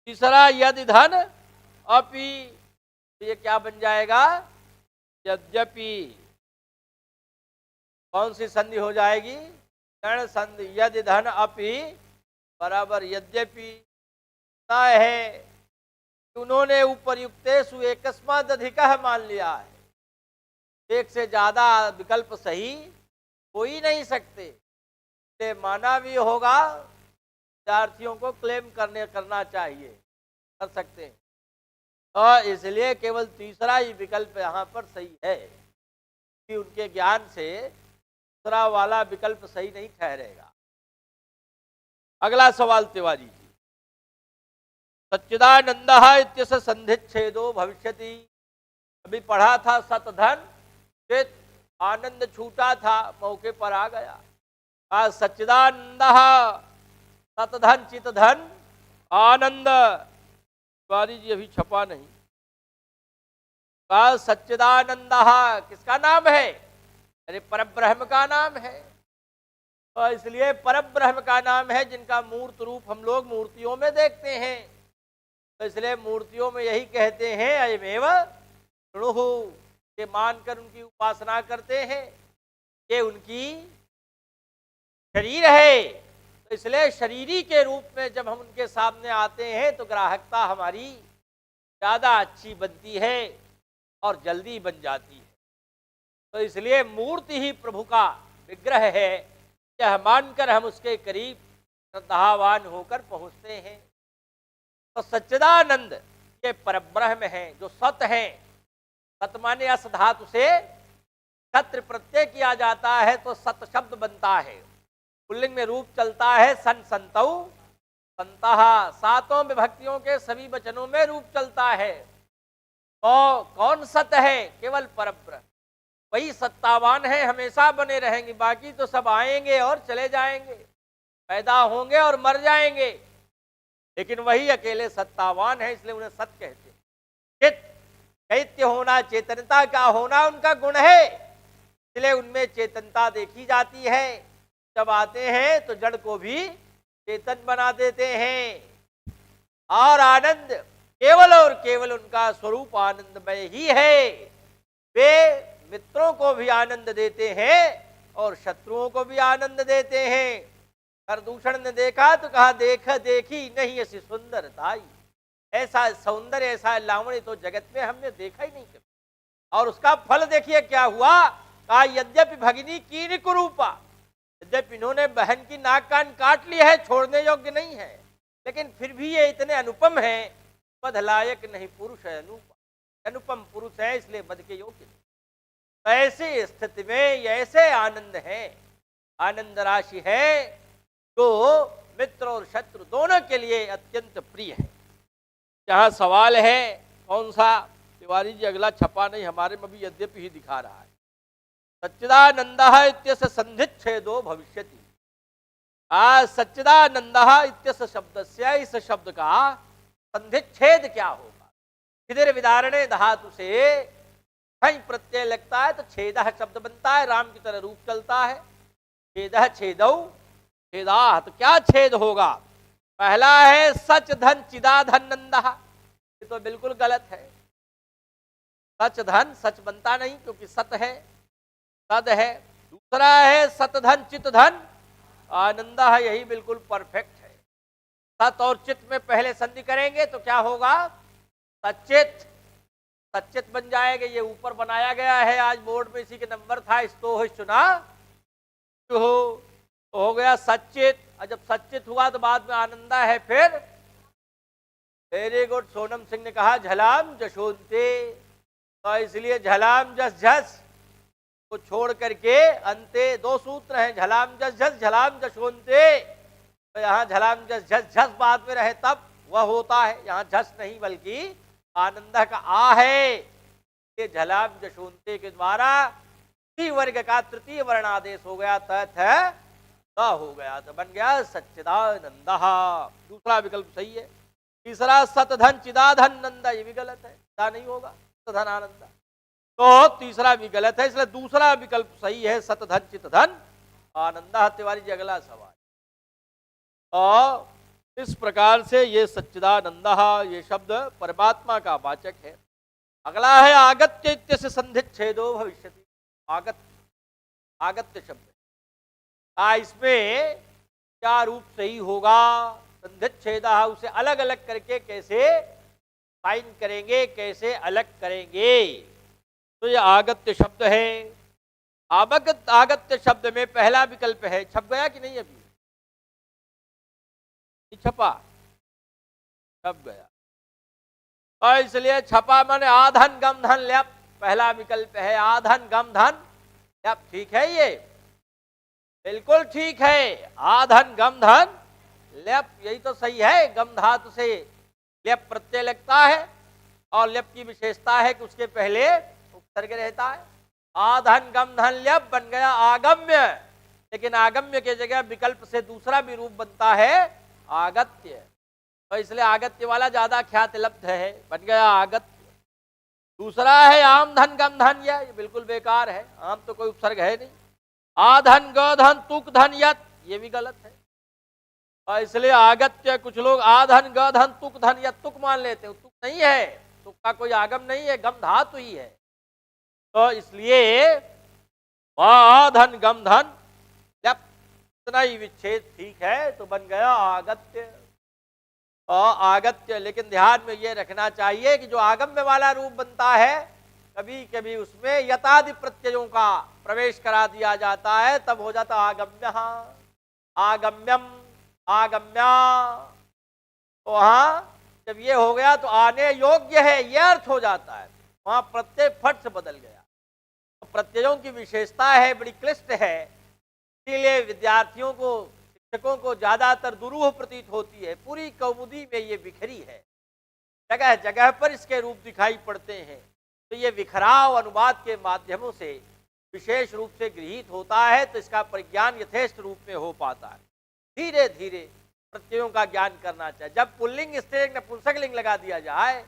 तीसरा यदि धन अपि, तो ये क्या बन जाएगा? यद्यपि। कौन सी संधि हो जाएगी? गण संधि। यदि धन अपि बराबर यद्यपि। है उन्होंने उपर्युक्तेषु एकस्माद् अधिकः मान लिया है। एक से ज्यादा विकल्प सही हो ही नहीं सकते। से माना भी होगा, विद्यार्थियों को क्लेम करना चाहिए, कर सकते हैं। तो इसलिए केवल तीसरा ही विकल्प यहाँ पर सही है, कि उनके ज्ञान से दूसरा वाला विकल्प सही नहीं ठहरेगा। अगला सवाल तिवारी जी। सच्चिदानंद इत्यस्य संधिच्छेदो भविष्यति। अभी पढ़ा था सतधन चित, आनंद छूटा था, मौके पर आ गया। आज सच्चिदानंद सतधन चित धन आनंद। तिवारी जी अभी छपा नहीं। का सच्चिदानंद किसका नाम है? अरे परब्रह्म का नाम है। तो इसलिए परम ब्रह्म का नाम है जिनका मूर्त रूप हम लोग मूर्तियों में देखते हैं। तो इसलिए मूर्तियों में यही कहते हैं अयमेव शृणुहु, ये मानकर उनकी उपासना करते हैं, ये उनकी शरीर है। तो इसलिए शरीरी के रूप में जब हम उनके सामने आते हैं तो ग्राहकता हमारी ज़्यादा अच्छी बनती है और जल्दी बन जाती है। तो इसलिए मूर्ति ही प्रभु का विग्रह है, यह मानकर हम उसके करीब श्रद्धावान होकर पहुँचते हैं। तो सच्चिदानंद ये परब्रह्म है जो सत है। सत माने अस धातु से छत्र प्रत्यय किया जाता है तो सत शब्द बनता है। पुल्लिंग में रूप चलता है सन संतौ संतः, सातों विभक्तियों के सभी वचनों में रूप चलता है। तो कौन सत है? केवल परब्रह्म, वही सत्तावान है, हमेशा बने रहेंगे। बाकी तो सब आएंगे और चले जाएंगे, पैदा होंगे और मर जाएंगे, लेकिन वही अकेले सत्तावान है, इसलिए उन्हें सत कहते हैं। चित चैत्य होना, चेतनता का होना उनका गुण है, इसलिए उनमें चेतनता देखी जाती है। जब आते हैं तो जड़ को भी चेतन बना देते हैं। और आनंद केवल और केवल उनका स्वरूप आनंदमय ही है। वे मित्रों को भी आनंद देते हैं और शत्रुओं को भी आनंद देते हैं। प्रदूषण ने देखा तो कहा देख देखी नहीं ऐसी सुंदरताई, ऐसा सौंदर्य ऐसा लावण्य तो जगत में हमने देखा ही नहीं कभी। और उसका फल देखिए क्या हुआ, कहा यद्यपि भगिनी कीन कुरूपा, यद्यपि इन्होंने बहन की नाक कान काट ली है, छोड़ने योग्य नहीं है, लेकिन फिर भी ये इतने अनुपम है, पद लायक नहीं पुरुष है अनुपम पुरुष है, इसलिए बद के योग्य नहीं। ऐसी स्थिति में ऐसे आनंद है, आनंद राशि है जो मित्र और शत्रु दोनों के लिए अत्यंत प्रिय है। यहाँ सवाल है कौन सा, तिवारी जी अगला छपा नहीं, हमारे में भी यद्यपि ही दिखा रहा है। सच्चिदानंदः इत्यस्य संधिच्छेदो भविष्यति। सच्चिदानंदः इत्यस्य शब्दस्य, इस शब्द का संधिच्छेद क्या होगा? छिदिर विदारणे धातु से छई प्रत्यय लगता है तो छेदः शब्द बनता है, राम की तरह रूप चलता है। छेदः छेदौ छेदाः, तो क्या छेद होगा? पहला है सच धन चिदाधन नंदः, ये तो बिल्कुल गलत है। सच धन सच बनता नहीं क्योंकि सत है, सद है। दूसरा है सत धन चित धन आनंद है, यही बिल्कुल परफेक्ट है। सत और चित में पहले संधि करेंगे तो क्या होगा? सचित, सचित बन जाएगा। ये ऊपर बनाया गया है, आज बोर्ड में इसी के नंबर था, इस्तो हो चुना तो हो गया सचित। और जब सचित हुआ तो बाद में आनंदा है। फिर वेरी गुड, सोनम सिंह ने कहा झलाम जशोंते, तो इसलिए झलाम जस झस को छोड़ करके अंते दो सूत्र हैं, झलाम जस झस झलाम जशोंते। तो यहाँ झलाम जस झस झस बाद में रहे तब वह होता है, यहाँ झस नहीं बल्कि आनंद का आ है। ये झलाम जशोंते के द्वारा ती वर्ग का तृतीय वर्ण आदेश हो गया, तथ हो गया, तो बन गया सच्चिदानंद। दूसरा विकल्प सही है। तीसरा सतधन चिदाधन नंदा, ये भी गलत है, नहीं होगा सतधन आनंद, तो तीसरा भी गलत है, इसलिए दूसरा विकल्प सही है, सतधन चितधन आनंद। तिवारी जी अगला सवाल। और इस प्रकार से ये सच्चिदानंद ये शब्द परमात्मा का वाचक है। अगला है आगत्य इत्यस्य संधिच्छेदो भविष्यति। आगत्य, आगत्य शब्द इसमें क्या रूप सही होगा? संधिच्छेद, उसे अलग अलग करके कैसे फाइन करेंगे, कैसे अलग करेंगे? तो ये आगत्य शब्द है। आगत्य शब्द में पहला विकल्प है, छप गया कि नहीं? अभी छपा, छप गया, और इसलिए छपा माने आधन गम धन ल्यप, पहला विकल्प है आधन गम धन ल्यप। ठीक है, ये बिल्कुल ठीक है, आधन गम धन ल्यप, यही तो सही है। गम धातु से ल्यप प्रत्यय लगता है और ल्यप की विशेषता है कि उसके पहले उपसर्ग रहता है। आधन गम धन ल्यप बन गया आगम्य, लेकिन आगम्य के जगह विकल्प से दूसरा भी रूप बनता है आगत्य, तो इसलिए आगत्य वाला ज्यादा ख्यात लब्ध है, बन गया आगत्य। दूसरा है आम धन गम धन, ये बिल्कुल बेकार है, आम तो कोई उपसर्ग है नहीं। आधन गधन तुक धन यत, ये भी गलत है। और इसलिए आगत्य, कुछ लोग आधन गधन तुक धन या तुक मान लेते हैं, तुक नहीं है, तुक का कोई आगम नहीं है, गम धातु ही है। तो इसलिए आधन गम धन जब इतना ही विच्छेद ठीक है तो बन गया आगत्य और आगत्य। लेकिन ध्यान में ये रखना चाहिए कि जो आगम्य वाला रूप बनता है कभी कभी उसमें यतादि प्रत्ययों का प्रवेश करा दिया जाता है, तब हो जाता आगम्य, आगम्यम, आगम्या। तो वहां जब ये हो गया तो आने योग्य है ये अर्थ हो जाता है, वहां प्रत्यय फट से बदल गया। तो प्रत्ययों की विशेषता है, बड़ी क्लिष्ट है, इसीलिए विद्यार्थियों को, शिक्षकों को ज्यादातर दुरूह प्रतीत होती है। पूरी कौमुदी में ये बिखरी है, जगह जगह पर इसके रूप दिखाई पड़ते हैं। तो ये विखराव अनुवाद के माध्यमों से विशेष रूप से गृहीत होता है, तो इसका परिज्ञान यथेष्ट रूप में हो पाता है। धीरे धीरे प्रत्ययों का ज्ञान करना चाहिए। जब पुल्लिंग स्त्रीलिंग नपुंसक लिंग लगा दिया जाए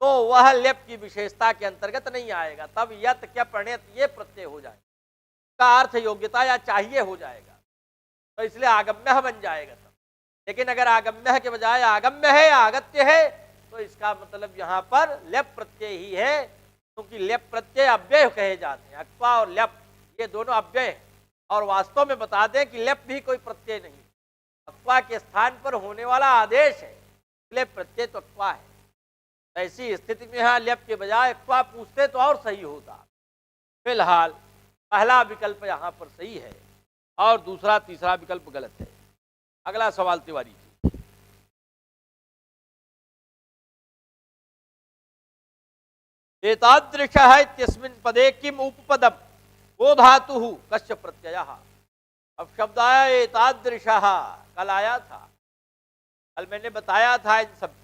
तो वह लेप की विशेषता के अंतर्गत नहीं आएगा, तब यत क्या प्रणेत ये प्रत्यय हो जाएगा, का अर्थ योग्यता या चाहिए हो जाएगा, तो इसलिए आगम्य बन जाएगा तब। लेकिन अगर आगम्य के बजाय आगम्य है, आगत्य है, तो इसका मतलब यहाँ पर लेप प्रत्यय ही है, क्योंकि लेप प्रत्यय अव्यय कहे जाते हैं। अक्वा और लेप ये दोनों अव्यय है, और वास्तव में बता दें कि लेप भी कोई प्रत्यय नहीं, अक्वा के स्थान पर होने वाला आदेश है, इसलिए प्रत्यय तो अक्वा है। ऐसी स्थिति में यहाँ लेप के बजाय अक्वा पूछते तो और सही होता। फिलहाल पहला विकल्प यहाँ पर सही है और दूसरा तीसरा विकल्प गलत है। अगला सवाल तिवारी जी। एतादृशः इत्यस्मिन् पदे किम उपपदम को धातु कस्य प्रत्ययः। अब शब्द आया एतादृशः, कल आया था, कल मैंने बताया था इन सबको।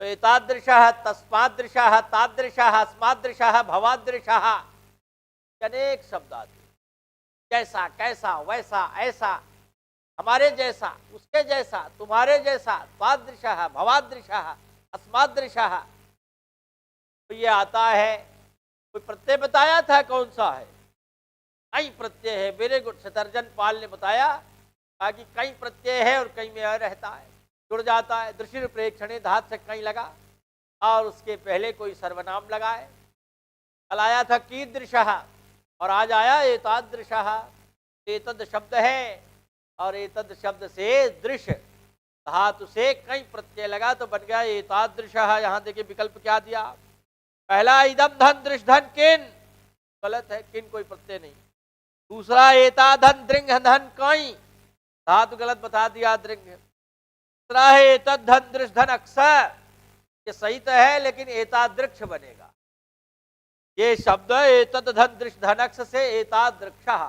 तो एतादृशः, तस्मादृशः, तादृशः, अस्मादृशः, भवादृशः, अनेक शब्द आते, जैसा, कैसा, वैसा, ऐसा, हमारे जैसा, उसके जैसा, तुम्हारे जैसा, तादृशः, भवादृशः, अस्मादृशः, तो ये आता है। कोई प्रत्यय बताया था कौन सा है, कई प्रत्यय है। वेरी गुड, शतर्जन पाल ने बताया कि कई प्रत्यय है और कई में रहता है, जुड़ जाता है। दृश्य प्रेक्षणे धात से कहीं लगा और उसके पहले कोई सर्वनाम लगाए। कल आया था कीदृशः और आज आया एतादृशः। एतद शब्द है और एतद शब्द से दृश्य धातु से कई प्रत्यय लगा तो बन गया एतादृशः। यहाँ देखिए विकल्प क्या दिया, पहला इदम धन दृश्य धन किन, गलत है, किन कोई प्रत्यय नहीं। दूसरा एता धन दृंग धन कई, धातु गलत बता दिया, दृंग। तीसरा है एतद धन दृश्य धन अक्सर, ये सही तो है लेकिन एतादृक्ष बनेगा। ये शब्द एतद धन दृश्य धनक्ष से एतादृक्षः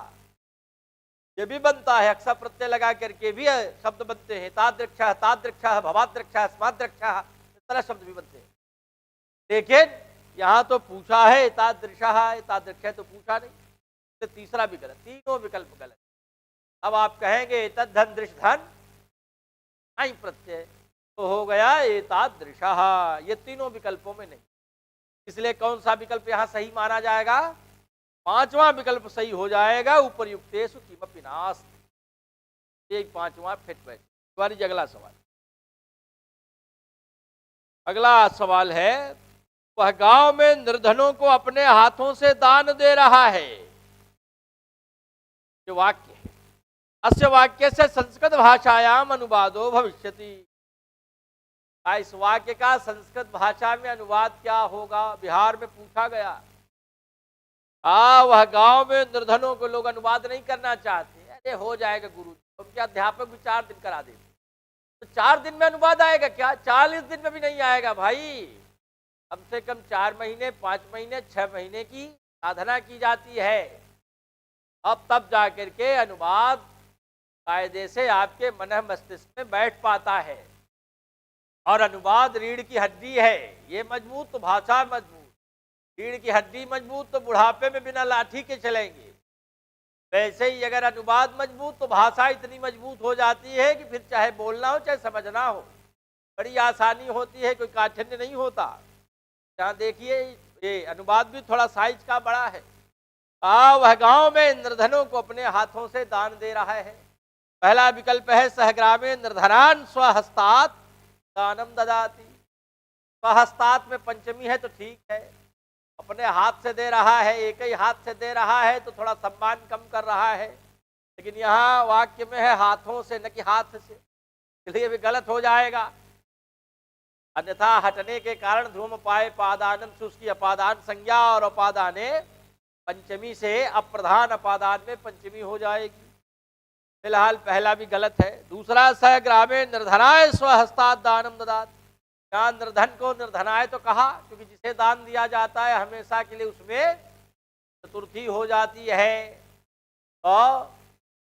ये भी बनता है, अक्सर प्रत्यय लगा करके भी शब्द बनते हैं। तादृक्षः, तादृक्षः, भवादृक्षः, अस्मादृक्षः, इस तरह शब्द भी बनते हैं। लेकिन यहाँ तो पूछा है एतादृशः, एतादृक्षः तो पूछा नहीं, तो तीसरा भी गलत, तीनों विकल्प गलत। अब आप कहेंगे एतद धन दृश्य धन आई प्रत्यय, तो हो गया एतादृशः, ये तीनों विकल्पों में नहीं। इसलिए कौन सा विकल्प यहाँ सही माना जाएगा, पांचवा विकल्प सही हो जाएगा, उपर्युक्तेषु किमपि नास्ति, ये पांचवा फिट बैठ। तिवारी जी अगला सवाल। अगला सवाल है, वह गांव में निर्धनों को अपने हाथों से दान दे रहा है, ये वाक्य है। अस्य वाक्य से संस्कृत भाषायाम अनुवादो भविष्यति। इस वाक्य का संस्कृत भाषा में अनुवाद क्या होगा, बिहार में पूछा गया। वह गांव में निर्धनों को लोग अनुवाद नहीं करना चाहते, अरे हो जाएगा गुरु जी, उनके अध्यापक भी 4 दिन करा देते, तो 4 दिन में अनुवाद आएगा क्या, 40 दिन में भी नहीं आएगा भाई। कम से कम 4 महीने, 5 महीने, 6 महीने की साधना की जाती है, अब तब जाकर के अनुवाद कायदे से आपके मन मस्तिष्क में बैठ पाता है। और अनुवाद रीढ़ की हड्डी है, ये मजबूत तो भाषा मजबूत, रीढ़ की हड्डी मजबूत तो बुढ़ापे में बिना लाठी के चलेंगे। वैसे ही अगर अनुवाद मजबूत तो भाषा इतनी मजबूत हो जाती है कि फिर चाहे बोलना हो चाहे समझना हो बड़ी आसानी होती है, कोई काठिन्य नहीं होता। यहाँ देखिए ये अनुवाद भी थोड़ा साइज का बड़ा है। वह गांव में निर्धनों को अपने हाथों से दान दे रहा है। पहला विकल्प है सहग्रामे निर्धनान स्वहस्तात् दानम ददाति। स्वहस्तात् में पंचमी है तो ठीक है, अपने हाथ से दे रहा है, एक ही हाथ से दे रहा है तो थोड़ा सम्मान कम कर रहा है, लेकिन यहाँ वाक्य में है हाथों से न कि हाथ से, इसलिए भी गलत हो जाएगा। अन्यथा हटने के कारण धूम पाए पादानम से उसकी अपादान संज्ञा और अपादाने पंचमी से अप्रधान अपादान में पंचमी हो जाएगी। फिलहाल पहला भी गलत है। दूसरा सहग्रामे निर्धनाय स्वहस्तात् दानम ददाति। यहाँ निर्धन को निर्धनाय तो कहा क्योंकि जिसे दान दिया जाता है हमेशा के लिए उसमें चतुर्थी हो जाती है। और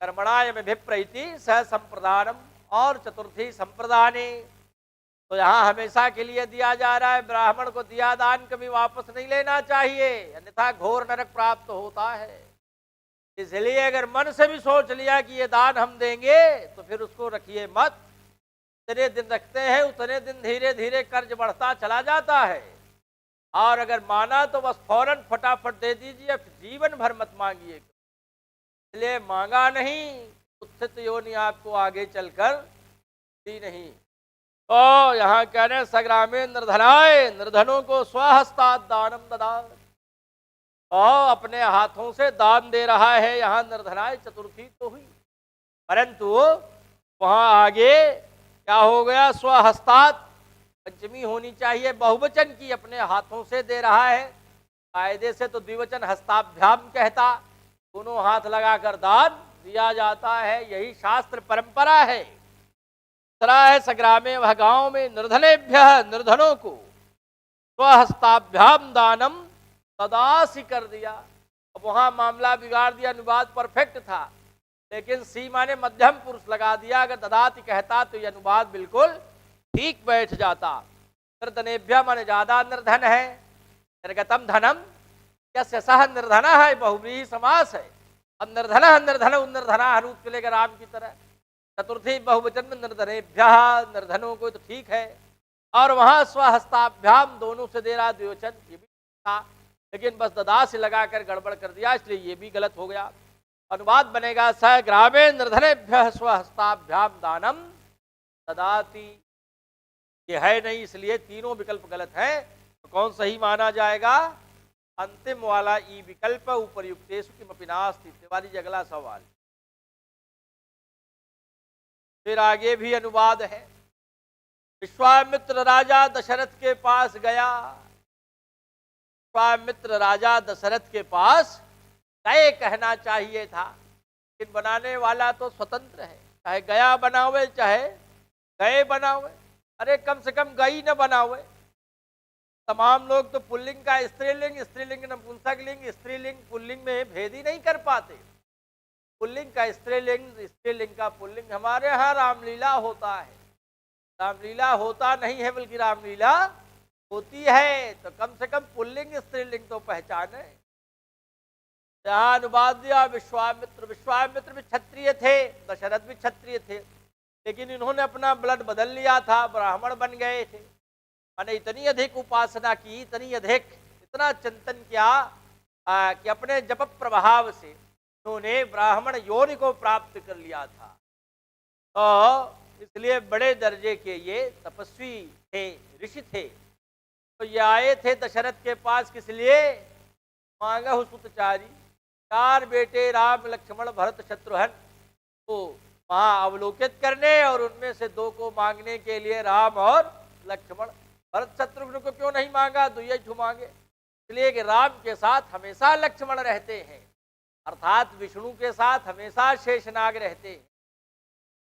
कर्मणाय में विप्रैति सह संप्रदानम और चतुर्थी संप्रदाने, तो यहाँ हमेशा के लिए दिया जा रहा है। ब्राह्मण को दिया दान कभी वापस नहीं लेना चाहिए, अन्यथा घोर नरक प्राप्त होता है। इसलिए अगर मन से भी सोच लिया कि ये दान हम देंगे तो फिर उसको रखिए मत। जितने दिन रखते हैं उतने दिन धीरे धीरे कर्ज बढ़ता चला जाता है, और अगर माना तो बस फौरन फटाफट दे दीजिए, जीवन भर मत मांगिए। इसलिए मांगा नहीं, उत्थित योनि आपको आगे चलकर दी नहीं। तो यहाँ कह रहे सग्रामे निर्धनाय, निर्धनों को स्वहस्तात् दानम ददाति, और अपने हाथों से दान दे रहा है। यहाँ निर्धनाय चतुर्थी तो हुई, परंतु वहाँ आगे क्या हो गया, स्वहस्तात् पंचमी होनी चाहिए, बहुवचन की अपने हाथों से दे रहा है। कायदे से तो द्विवचन हस्ताभ्याम कहता, दोनों हाथ लगाकर दान दिया जाता है, यही शास्त्र परंपरा है। दूसरा है सग्रामे, वह गांव में निर्धनेभ्य, निर्धनों को स्वहस्ताभ्याम दानम ददासि कर दिया। अब वहां मामला बिगाड़ दिया, अनुवाद परफेक्ट था लेकिन सीमा ने मध्यम पुरुष लगा दिया। अगर ददाति कहता तो यह अनुवाद बिल्कुल ठीक बैठ जाता। निर्धनेभ्य माने ज्यादा निर्धन है, निर्गतम धनम यस्य सह निर्धन है, बहुव्रीहि समास है। अब निर्धन निर्धन निर्धना रूप चलेगा राम की तरह। चतुर्थी बहुवचन में निर्धनेभ्य, निर्धनों को तो ठीक है, और वहां स्वहस्ताभ्याम दोनों से दे रहा द्विवचन, ये भी था, लेकिन बस ददा से लगाकर गड़बड़ कर दिया, इसलिए ये भी गलत हो गया। अनुवाद बनेगा सग्रामे निर्धनेभ्य स्वहस्ताभ्याम दानम ददाति। ये है नहीं, इसलिए तीनों विकल्प गलत है। तो कौन सही माना जाएगा? अंतिम वाला ई विकल्प उपर्युक्तेषु किमपि नास्ति। तिवारी अगला सवाल। फिर आगे भी अनुवाद है। विश्वामित्र राजा दशरथ के पास गया। विश्वामित्र राजा दशरथ के पास गए कहना चाहिए था, लेकिन बनाने वाला तो स्वतंत्र है, चाहे गया बनावे चाहे गए बनावे। अरे कम से कम गई न बनावे। तमाम लोग तो पुल्लिंग का स्त्रीलिंग, स्त्रीलिंग नपुंसक लिंग, स्त्रीलिंग पुल्लिंग में भेद ही नहीं कर पाते। पुल्लिंग का स्त्रीलिंग, स्त्रीलिंग का पुल्लिंग। हमारे यहाँ रामलीला होता है, रामलीला होता नहीं है बल्कि रामलीला होती है, तो कम से कम पुल्लिंग स्त्रीलिंग तो पहचाने। यहाँ अनुवाद दिया विश्वामित्र। विश्वामित्र भी क्षत्रिय थे, दशरथ भी क्षत्रिय थे, लेकिन इन्होंने अपना ब्लड बदल लिया था, ब्राह्मण बन गए थे। मैंने इतनी अधिक उपासना की, इतनी अधिक, इतना चिंतन किया कि अपने जप प्रभाव से उन्होंने ब्राह्मण योनि को प्राप्त कर लिया था। तो इसलिए बड़े दर्जे के ये तपस्वी थे, ऋषि थे। तो ये आए थे दशरथ के पास, किस लिए? मांगहु सुतचारी, 4 बेटे राम लक्ष्मण भरत शत्रुघ्न को वहाँ अवलोकित करने, और उनमें से 2 को मांगने के लिए राम और लक्ष्मण। भरत शत्रुघ्न को क्यों नहीं मांगा? 2 ही मांगे, इसलिए कि राम के साथ हमेशा लक्ष्मण रहते हैं, अर्थात विष्णु के साथ हमेशा शेषनाग रहते हैं,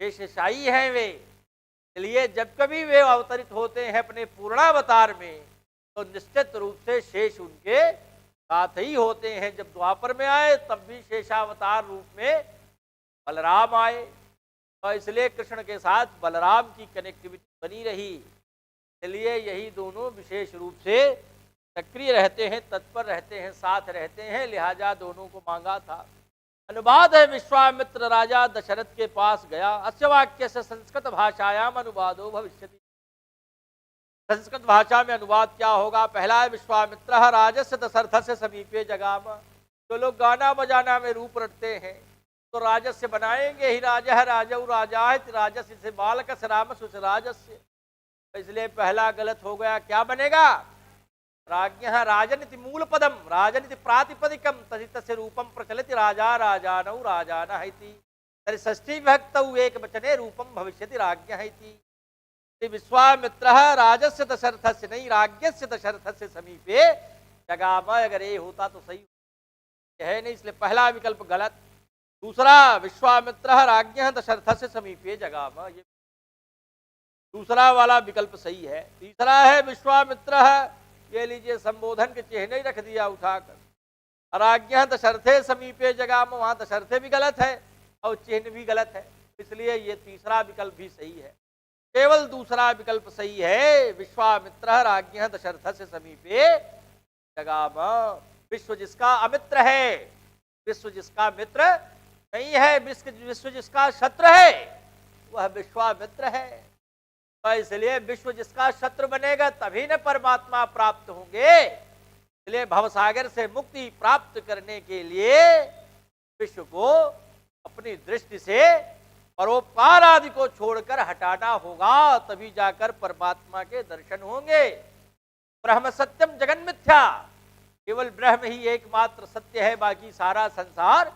शेषशाही हैं वे। इसलिए जब कभी वे अवतरित होते हैं अपने पूर्णावतार में, तो निश्चित रूप से शेष उनके साथ ही होते हैं। जब द्वापर में आए तब भी शेषावतार रूप में बलराम आए, और इसलिए कृष्ण के साथ बलराम की कनेक्टिविटी बनी रही। इसलिए यही दोनों विशेष रूप से सक्रिय रहते हैं, तत्पर रहते हैं, साथ रहते हैं, लिहाजा दोनों को मांगा था। अनुवाद है विश्वामित्र राजा दशरथ के पास गया। अस्य वाक्य से संस्कृत भाषायाम अनुवादो भविष्यति। संस्कृत भाषा में अनुवाद क्या होगा? पहला है विश्वामित्र राजस्य दशरथ से समीपे जगाम। जो लोग गाना बजाना में रूप रखते हैं, तो राजस्य बनाएंगे ही, राजा राजऊ राजा है राजस्य से बालक राम सुच राजस्य। इसलिए पहला गलत हो गया। क्या बनेगा? राज्ञः राजनीति मूल पदम राजनीति प्रातिपदिकम तदितस्य रूपम प्रचलित राजा राजानौ राजानः इति। तर्हि षष्ठी विभक्तौ एक वचने रूपम भविष्यति राज्ञः इति। विश्वामित्रः राजस्य दशरथस्य नहीं राज्ञस्य दशरथस्य समीपे जगाम। अगर ये होता तो सही है, नहीं इसलिए पहला विकल्प गलत। दूसरा विश्वामित्रः राज्ञः दशरथस्य समीपे जगाम, ये दूसरा वाला विकल्प सही है। तीसरा है विश्वामित्रः, ये लीजिए संबोधन के चिन्ह ही रख दिया उठाकर। राज्ञः दशरथे समीपे जगाम, वहां दशरथे भी गलत है और चिन्ह भी गलत है, इसलिए ये तीसरा विकल्प भी सही है। केवल दूसरा विकल्प सही है, विश्वामित्रः राज्ञः दशरथस्य समीपे जगाम। विश्व जिसका अमित्र है, विश्व जिसका मित्र नहीं है, विश्व जिसका शत्रु है वह विश्वामित्र है। तो इसलिए विश्व जिसका शत्रु बनेगा तभी न परमात्मा प्राप्त होंगे। इसलिए भवसागर से मुक्ति प्राप्त करने के लिए विश्व को अपनी दृष्टि से परोपकार आदि को छोड़कर हटाना होगा, तभी जाकर परमात्मा के दर्शन होंगे। ब्रह्म सत्यम जगन मिथ्या, केवल ब्रह्म ही एकमात्र सत्य है, बाकी सारा संसार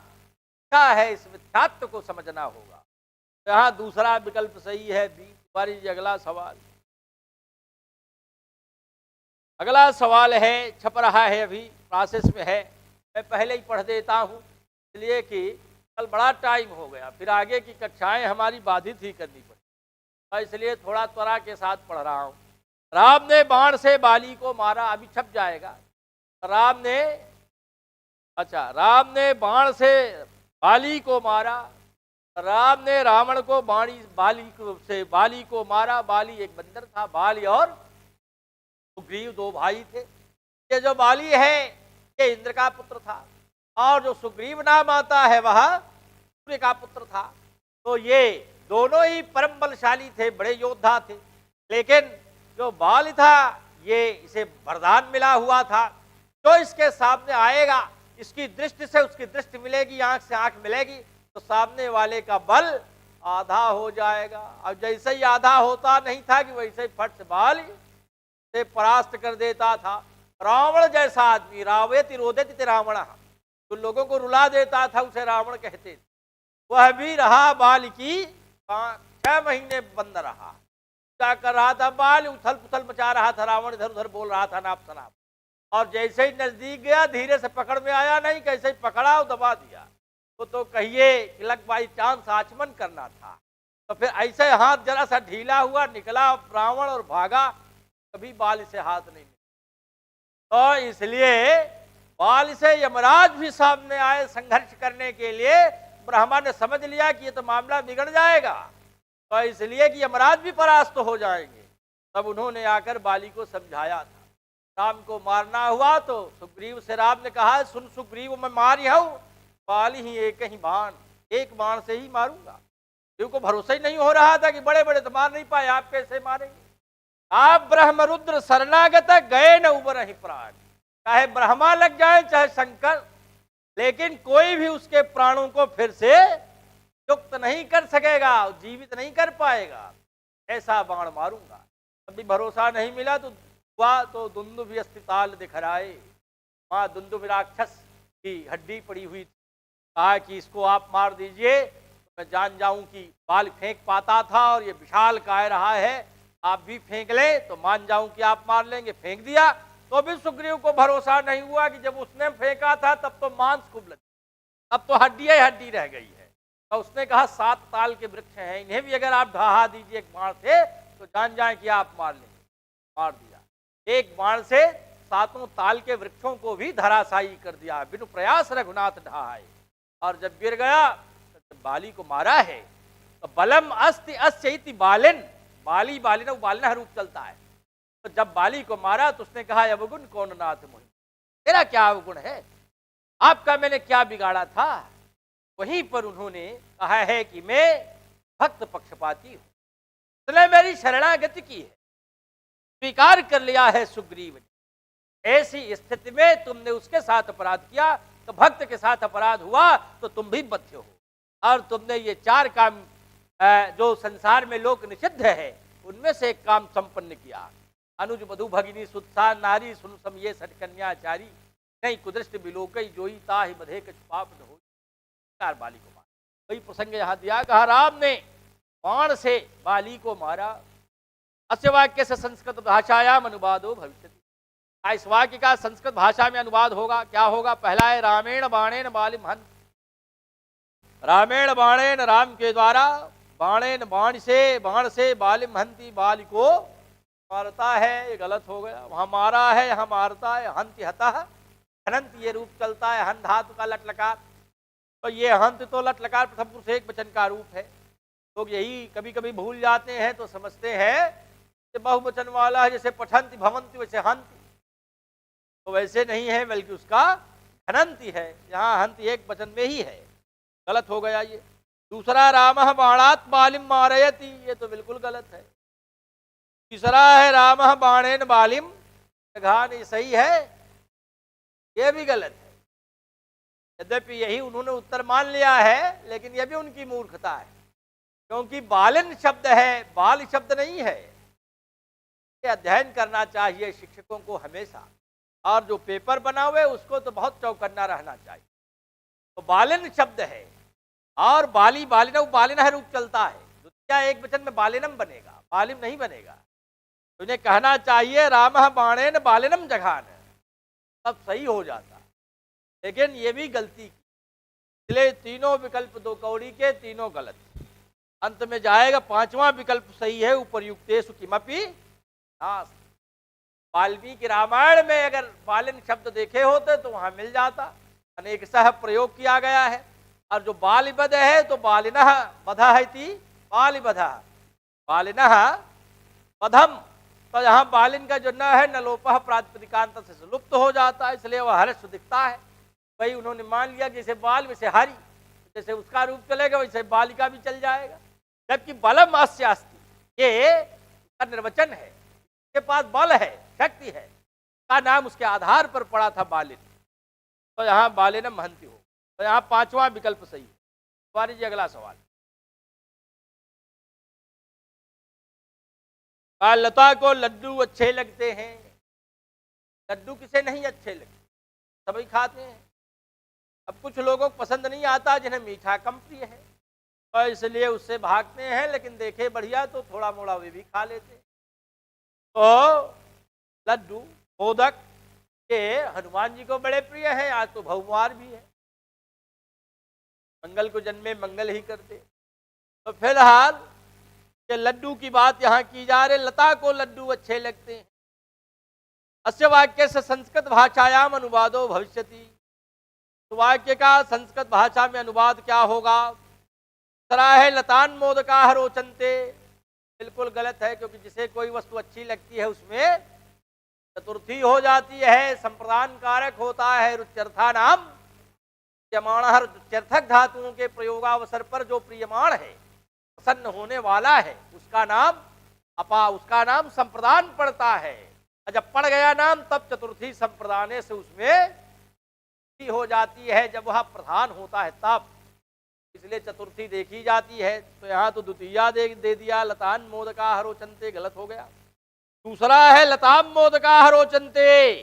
क्या है, इस मिथ्यात्व को समझना होगा। यहाँ दूसरा विकल्प सही है। हमारी अगला सवाल, अगला सवाल है, छप रहा है, अभी प्रोसेस में है, मैं पहले ही पढ़ देता हूँ इसलिए कि कल बड़ा टाइम हो गया, फिर आगे की कक्षाएं हमारी बाधित ही करनी पड़ी, इसलिए थोड़ा त्वरा के साथ पढ़ रहा हूँ। राम ने बाण से बाली को मारा, अभी छप जाएगा। राम ने बाण से बाली को मारा, राम ने रावण को बाली को मारा। बाली एक बंदर था, बाली और सुग्रीव दो भाई थे। ये जो बाली है ये इंद्र का पुत्र था, और जो सुग्रीव नाम आता है वह सूर्य का पुत्र था। तो ये दोनों ही परम बलशाली थे, बड़े योद्धा थे। लेकिन जो बाली था ये इसे वरदान मिला हुआ था, जो इसके सामने आएगा इसकी दृष्टि से उसकी दृष्टि मिलेगी, आंख से आंख मिलेगी, तो सामने वाले का बल आधा हो जाएगा। अब जैसे ही आधा होता नहीं था कि वैसे ही फट से बाली से परास्त कर देता था। रावण जैसा आदमी, रावेति रोदेति रावण, तो लोगों को रुला देता था, उसे रावण कहते थे। वह भी रहा बाल की 6 महीने बंद रहा, क्या कर रहा था, बाल उथल पुथल मचा रहा था, रावण इधर उधर बोल रहा था नाप शनाप। और जैसे ही नजदीक गया धीरे से पकड़ में आया नहीं, कैसे ही पकड़ा और दबा दिया। तो कहिए कि लग बाई चांस आचमन करना था। तो फिर ऐसे हाथ जरा सा ढीला हुआ, निकला रावण और भागा, कभी बाल से हाथ नहीं मिला। तो इसलिए बाल से यमराज भी सामने आए संघर्ष करने के लिए। ब्रह्मा ने समझ लिया कि ये तो मामला बिगड़ जाएगा, तो इसलिए कि यमराज भी परास्त हो जाएंगे। तब उन्होंने आकर बाली को समझाया था। राम को मारना हुआ तो सुग्रीव से राम ने कहा, सुन सुग्रीव, मैं मारी हूं बाली ही एक ही बाण, एक बाण से ही मारूंगा। क्योंकि भरोसा ही नहीं हो रहा था कि बड़े बड़े तो मार नहीं पाए, आप कैसे मारेंगे। आप ब्रह्म रुद्र शरणागत गए न उबर ही प्राण, चाहे ब्रह्मा लग जाए चाहे शंकर, लेकिन कोई भी उसके प्राणों को फिर से युक्त नहीं कर सकेगा, जीवित नहीं कर पाएगा। ऐसा बाण मारूंगा। अभी भरोसा नहीं मिला तो हुआ तो दुंदुभि अस्थिताल दिखराए, वहां दुंदुभि राक्षस की हड्डी पड़ी हुई, कहा कि इसको आप मार दीजिए तो मैं जान जाऊं कि बाल फेंक पाता था और ये विशाल काय रहा है, आप भी फेंक ले तो मान जाऊं कि आप मार लेंगे। फेंक दिया तो भी सुग्रीव को भरोसा नहीं हुआ कि जब उसने फेंका था तब तो मांस खूब लगी, अब तो हड्डी हड्डी रह गई है। तो उसने कहा 7 ताल के वृक्ष हैं, इन्हें भी अगर आप ढहा दीजिए एक बाण से तो जान जाए कि आप मार लेंगे। मार दिया, एक बाण से 7 ताल के वृक्षों को भी धराशायी कर दिया, बिनु प्रयास रघुनाथ ढहाए। और जब गिर गया तो बाली को मारा है तो बलम अस्ति अस्य इति बालिन, बाली बालिन बालिना रूप चलता है। तो जब बाली को मारा तो उसने कहा, अवगुण कौन नाथ मोहि, तेरा क्या अवगुण है, आपका मैंने क्या बिगाड़ा था। वहीं पर उन्होंने कहा है कि मैं भक्त पक्षपाती हूं, इसलिए मेरी शरणागति की है, स्वीकार कर लिया है सुग्रीव ने। ऐसी स्थिति में तुमने उसके साथ अपराध किया तो भक्त के साथ अपराध हुआ तो तुम भी बद्ध हो। और तुमने ये 4 काम जो संसार में लोक निषिद्ध है उनमें से एक काम संपन्न किया। अनुज वधु भगिनी सुत्सा नारी सुन सम ये सठ कन्याचारी नहीं कुदृष्ट बिलोकई जोई ताहि बधे कछ पाप न हो। बाली को मारा, वही प्रसंग यहाँ दिया। कहा राम ने बाण से बाली को मारा। अस्य वाक्य से संस्कृत भाषायाम अनुवादो भविष्यति। इस वाक्य का संस्कृत भाषा में अनुवाद होगा, क्या होगा? पहला है रामेण बाणेन बालिम हंत। रामेण बाणेन राम के द्वारा, बाणेन बाण से बालिम हंती बाली को मारता है। ये गलत हो गया, वहां मारा है यहाँ मारता है। हंति हतः हनंत ये रूप चलता है, हन धातु का लट लकार। तो ये हंत तो लट लकार प्रथम पुरुष एक वचन का रूप है। लोग यही कभी कभी भूल जाते हैं तो समझते हैं कि बहुवचन वाला है, जैसे पठंति भवंति वैसे हंति, तो वैसे नहीं है, बल्कि उसका हनंति है। यहाँ हंत एक वचन में ही है, गलत हो गया ये। दूसरा रामः बाणात् बालिम मारयति, ये तो बिल्कुल गलत है। तीसरा है रामः बाणेन बालिम जघान, ये सही है, ये भी गलत है। यद्यपि यही उन्होंने उत्तर मान लिया है, लेकिन यह भी उनकी मूर्खता है, क्योंकि बालिन शब्द है, बाल शब्द नहीं है। ये अध्ययन करना चाहिए शिक्षकों को हमेशा, और जो पेपर बना हुए उसको तो बहुत चौकन्ना रहना चाहिए। तो बालिन शब्द है और बाली बालिना बालिना रूप चलता है, द्वितीया एक वचन में बालिनम बनेगा, बालिम नहीं बनेगा। तो इन्हें कहना चाहिए रामः बाणेन बालिनम जघान, तब सही हो जाता। लेकिन ये भी गलती की, इसलिए तीनों विकल्प दो कौड़ी के तीनों गलत। अंत में जाएगा पांचवां विकल्प सही है, उपर्युक्तेषु किमपि नास्ति। वाल्मीकि रामायण में अगर बालिन शब्द देखे होते तो वहां मिल जाता, अनेक सह प्रयोग किया गया है। और जो बालिबध है तो बालिनः बधा है थी बालिबधा, बालिनः बधम, तो यहाँ बालिन का जो न है न लोपः प्रातिपदिकांत से लुप्त हो जाता है, इसलिए वह हर्ष दिखता है। वही उन्होंने मान लिया जैसे बाल वैसे हरि, जैसे उसका रूप चलेगा वैसे बालिका भी चल जाएगा। जबकि बलम अस्य अस्ति, ये उसका निर्वचन है, उसके पास बल है, शक्ति है, का नाम उसके आधार पर पड़ा था बालिन, तो यहाँ बालिनम हंति हो। तो यहाँ पांचवा विकल्प सही है। कुमारी जी अगला सवाल। लता को लड्डू अच्छे लगते हैं। लड्डू किसे नहीं अच्छे लगते, सभी खाते हैं। अब कुछ लोगों को पसंद नहीं आता, जिन्हें मीठा कम प्रिय है, और इसलिए उससे भागते हैं, लेकिन देखे बढ़िया तो थोड़ा मोड़ा वे भी खा लेते हैं। तो लड्डू मोदक ये हनुमान जी को बड़े प्रिय है, आज तो भववार भी है, मंगल को जन्मे मंगल ही करते। तो फिलहाल ये लड्डू की बात यहाँ की जा रही, लता को लड्डू अच्छे लगते हैं। अस्य वाक्य से संस्कृत भाषायाम अनुवादो भविष्यति। तो वाक्य का संस्कृत भाषा में अनुवाद क्या होगा? तरह है लतान मोदका रोचनते, बिल्कुल गलत है, क्योंकि जिसे कोई वस्तु अच्छी लगती है उसमें चतुर्थी हो जाती है, संप्रदान कारक होता है। रुच्यर्था नाम प्रियमाण, रुच्यर्थक धातुओं के प्रयोगावसर पर जो प्रियमाण है, प्रसन्न होने वाला है, उसका नाम अपा, उसका नाम संप्रदान पड़ता है। जब पड़ गया नाम तब चतुर्थी संप्रदाने से उसमें हो जाती है, जब वह प्रधान होता है तब, इसलिए चतुर्थी देखी जाती है। तो यहाँ तो द्वितीया दे दिया, लतान मोदका रोचनते, गलत हो गया। दूसरा है लताम मोदका रोचनते,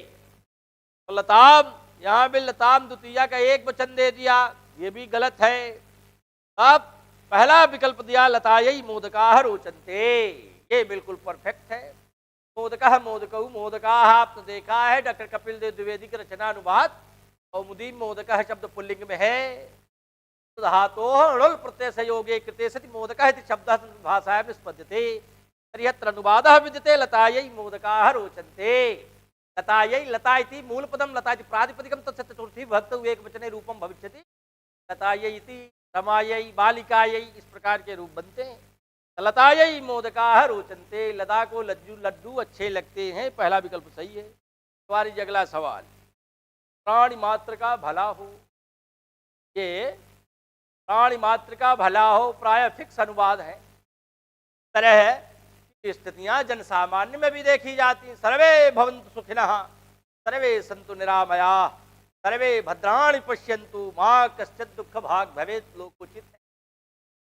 तो लताम यहाँ भी लताम द्वितीया का एक वचन दे दिया, ये भी गलत है। अब पहला विकल्प दिया लतायै मोदका रोचनते, ये बिल्कुल परफेक्ट है। मोदका मोदकऊ मोदका, आपने देखा है डॉक्टर कपिल देव द्विवेदी के रचनानुवाद, कौमुदी मोदक शब्द पुल्लिंग में है, धातो प्रत्यय संयोगे कृते सति मोदक शब्द भाषा में स्पद्यते, तर्हि अनुवादः विद्यते लतायै मोदका रोचन्ते। लतायै, लता इति मूल पदम, लता इति प्रातिपदिकम, तस्य चतुर्थी भक्त एक वचने रूपम भविष्यति। लतायै इति रमायै बालिकायै, इस प्रकार के रूप बनते हैं। लतायै मोदका रोचन्ते, लता को लड्डू अच्छे लगते हैं, पहला विकल्प सही है। तुम्हारी अगला सवाल, प्राणी मात्र का भला हो, ये प्राणी मात्र का भला हो प्राय फिक्स अनुवाद है। तरह की स्थितियां जन सामान्य में भी देखी जाती, सर्वे भवन्तु सुखिनः सर्वे सन्तु निरामया सर्वे भद्राणि पश्यन्तु मां कश्चित् दुःख भाग भवेत् लोकोचित।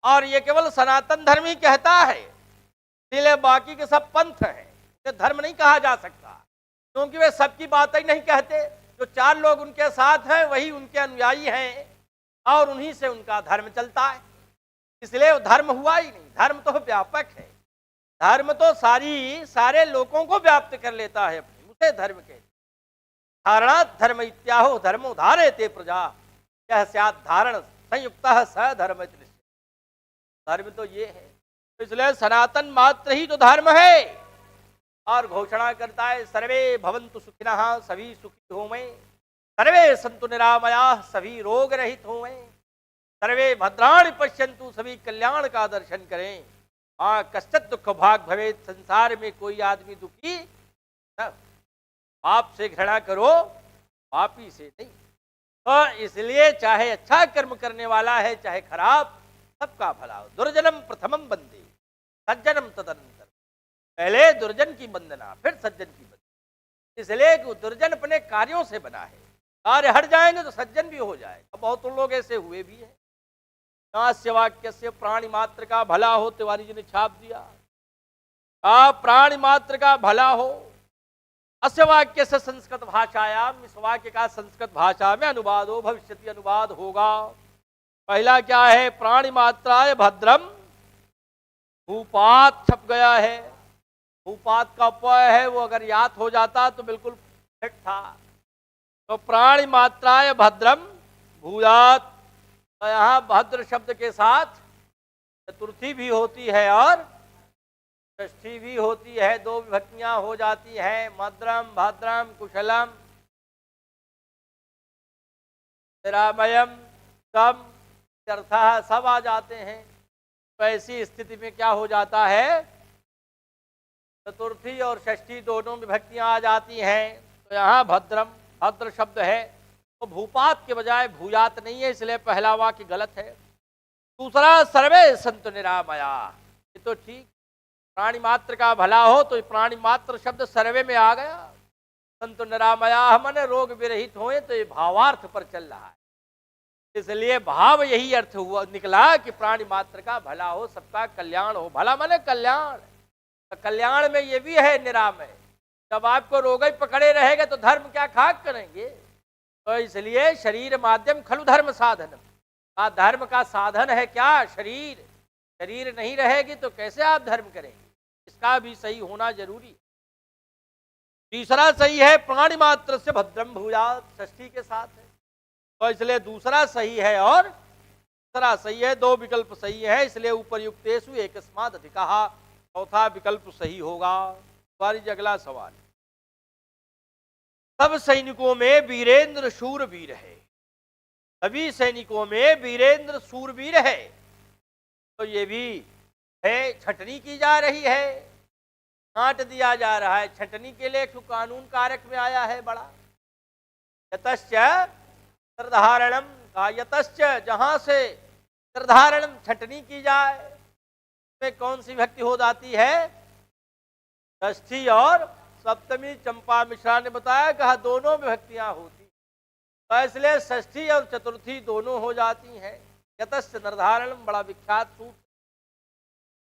और ये केवल सनातन धर्म ही कहता है, इसलिए बाकी के सब पंथ हैं, ये धर्म नहीं कहा जा सकता, क्योंकि वे सबकी बात ही नहीं कहते। जो 4 लोग उनके साथ हैं वही उनके अनुयायी हैं और उन्हीं से उनका धर्म चलता है, इसलिए वो धर्म हुआ ही नहीं। धर्म तो व्यापक है, धर्म तो सारे लोगों को व्याप्त कर लेता है अपने, उसे धर्म कहते। धारणा धर्म इत्याहो धर्मो धारयते प्रजा, यह स्यात् धारण संयुक्तः स धर्म। धर्म तो ये है, तो इसलिए सनातन मात्र ही तो धर्म है। और घोषणा करता है सर्वे भवन्तु सुखिनः, सभी सुखी होवें, सर्वे सन्तु निरामयाः, सभी रोग रहित होवें, सर्वे भद्राणि पश्यन्तु, सभी कल्याण का दर्शन करें। कश्चित् दुख भाग भवेत्, संसार में कोई आदमी दुखी न। पाप से घृणा करो, पापी से नहीं। तो इसलिए चाहे अच्छा कर्म करने वाला है चाहे खराब, सबका भला हो। दुर्जनम प्रथमम बंदे सज्जनम तदनंतर, पहले दुर्जन की वंदना फिर सज्जन की वंदना। इसलिए कि दुर्जन अपने कार्यों से बना है, कार्य हट जाएंगे तो सज्जन भी हो जाएगा। बहुत लोग ऐसे हुए भी हैं। नास्य वाक्य से प्राणी मात्र का भला हो, तिवारी जी ने छाप दिया, प्राणी मात्र का भला हो। अस्य वाक्य से संस्कृत भाषायाम, इस वाक्य का संस्कृत भाषा में अनुवाद हो, भविष्यति अनुवाद होगा। पहला क्या है, प्राणी मात्राय भद्रम, भूपात छप गया है, भूपात का उपय है, वो अगर याद हो जाता तो बिल्कुल फिट था। तो प्राणी मात्राय भद्रम भूयात, तो यहाँ भद्र शब्द के साथ चतुर्थी भी होती है और षष्ठी भी होती है, 2 विभक्तियां हो जाती हैं। मद्रम भद्रम कुशलम निरामयम तम अर्थात सब आ जाते हैं। तो ऐसी स्थिति में क्या हो जाता है, चतुर्थी और षष्ठी दोनों विभक्तियां आ जाती हैं। तो यहाँ भद्रम, भद्र शब्द है, तो भूपात के बजाय भूयात नहीं है, इसलिए पहला वाक्य गलत है। दूसरा सर्वे संतु निरामया, ये तो ठीक, प्राणी मात्र का भला हो, तो प्राणी मात्र शब्द सर्वे में आ गया। संतु निरामया मन रोग विरहित होए, तो ये भावार्थ पर चल रहा है, इसलिए भाव यही अर्थ हुआ निकला कि प्राणी मात्र का भला हो, सबका कल्याण हो। भला माने कल्याण, तो कल्याण में ये भी है निरामय। जब आपको रोग ही पकड़े रहेगा तो धर्म क्या खाक करेंगे। तो इसलिए शरीर माध्यम खलु धर्म साधन, धर्म का साधन है क्या, शरीर। शरीर नहीं रहेगी तो कैसे आप धर्म करेंगे, इसका भी सही होना जरूरी है। तीसरा सही है प्राणी मात्र से भद्रम भूयात, षष्ठी के साथ है, तो इसलिए दूसरा सही है और तीसरा सही है, 2 विकल्प सही है, इसलिए ऊपर युक्तेषु एकस्माद् अधिकः, चौथा विकल्प सही होगा। तुम्हारी अगला सवाल, सब सैनिकों में वीरेंद्र शूरवीर है, सभी सैनिकों में वीरेंद्र शूरवीर है, तो ये भी है, छटनी की जा रही है, छांट दिया जा रहा है। छटनी के लिए एक कानून कारक में आया है बड़ा, यतश्च निर्धारणम का, यतश्च जहां से निर्धारणम छटनी की जाए, में कौन सी विभक्ति हो जाती है, षष्ठी और सप्तमी। चंपा मिश्रा ने बताया, कहा दोनों विभक्तियां होती, तो इसलिए षष्ठी और चतुर्थी दोनों हो जाती हैं। यतश्च निर्धारणम बड़ा विख्यात सूत्र।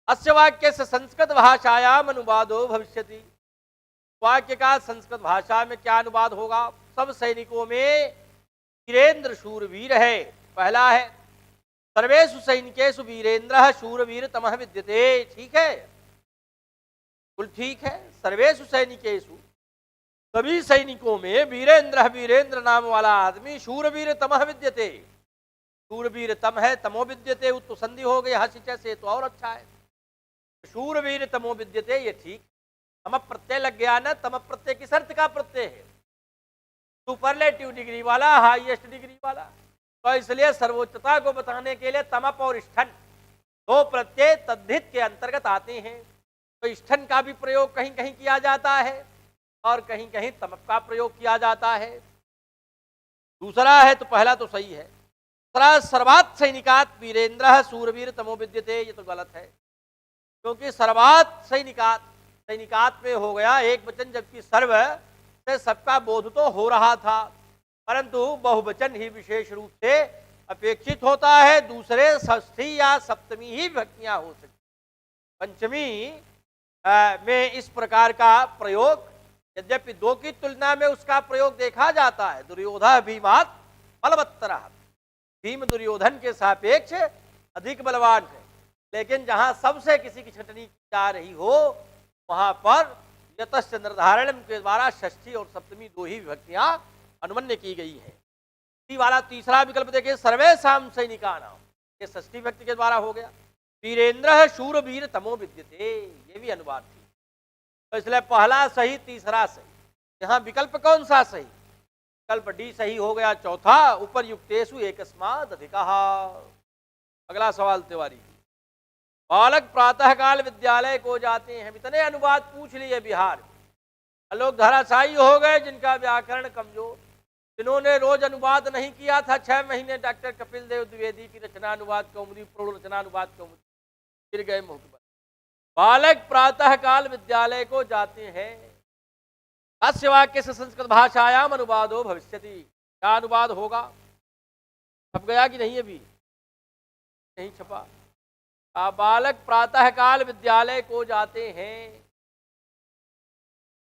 अस्य वाक्य से संस्कृत भाषायाम अनुवादो भविष्यति, वाक्य का संस्कृत भाषा में क्या अनुवाद होगा, सब सैनिकों में वीरेंद्र शूरवीर है। पहला है सर्वेषु सैनिकेषु वीरेंद्र शूरवीर तमः विद्यते, ठीक है, बिल्कुल ठीक है। सर्वेषु सैनिकेषु, सभी सैनिकों में वीरेंद्र, वीरेंद्र नाम वाला आदमी शूरवीर तमः विद्यते, शूरवीर तम है, तमो विद्यते, उत्तु संधि हो गई हसिच से, तो और अच्छा है। शूरवीर तमो विद्यते, ये ठीक। तम प्रत्यय लग गया ना, तम प्रत्यय किस अर्थ का प्रत्यय है, सुपरलेटिव डिग्री वाला, हाईएस्ट डिग्री वाला। तो इसलिए सर्वोच्चता को बताने के लिए तमप और स्थन 2 प्रत्यय तद्धित के अंतर्गत आते हैं। तो स्थन का भी प्रयोग कहीं कहीं किया जाता है और कहीं कहीं तमप का प्रयोग किया जाता है। दूसरा है, तो पहला तो सही है। दूसरा सर्वात् सैनिकात् वीरेंद्र शूरवीर तमो विद्यते, ये तो गलत है, क्योंकि सर्वात् सैनिकात्, सैनिकात् में हो गया एक वचन, जबकि सर्व से सबका बोध तो हो रहा था, परंतु बहुवचन ही विशेष रूप से अपेक्षित होता है दूसरे षष्ठी या सप्तमी ही विभक्तियां हो सकती, पंचमी में इस प्रकार का प्रयोग, यद्यपि दो की तुलना में उसका प्रयोग देखा जाता है। दुर्योधन भीमात बलवत्तरः, भीम दुर्योधन के सापेक्ष अधिक बलवान है, लेकिन जहां सबसे किसी की छटनी की जा रही हो वहां पर यतश्च निर्धारण के द्वारा षष्ठी और सप्तमी दो ही विभक्तियां अनुमन्य की गई है। इसी वाला तीसरा विकल्प देखिए, सर्वेषां सैनिकानां, ये षष्ठी विभक्ति के द्वारा हो गया। वीरेंद्र शूरवीर तमो विद्यते, ये भी अनुवाद थी। तो इसलिए पहला सही, तीसरा सही। यहाँ विकल्प कौन सा सही? विकल्प डी सही हो गया, चौथा उपरयुक्तेषु एकस्माद् अधिकः। अगला सवाल तिवारी, बालक प्रातःकाल विद्यालय को जाते हैं, इतने अनुवाद पूछ लिए बिहार में। लोग धराशायी हो गए जिनका व्याकरण कमजोर, जिन्होंने रोज अनुवाद नहीं किया था 6 महीने डॉक्टर कपिल देव द्विवेदी की रचना अनुवाद कौमुदी, प्रौढ़ रचना अनुवाद कौमुदी, गिर गए मुख पर। बालक प्रातःकाल विद्यालय को जाते हैं, अस्य वाक्य से संस्कृत भाषायाम अनुवादो भविष्यति, क्या अनुवाद होगा? छप गया कि नहीं? अभी नहीं छपा। बालक प्रातःकाल विद्यालय को जाते हैं,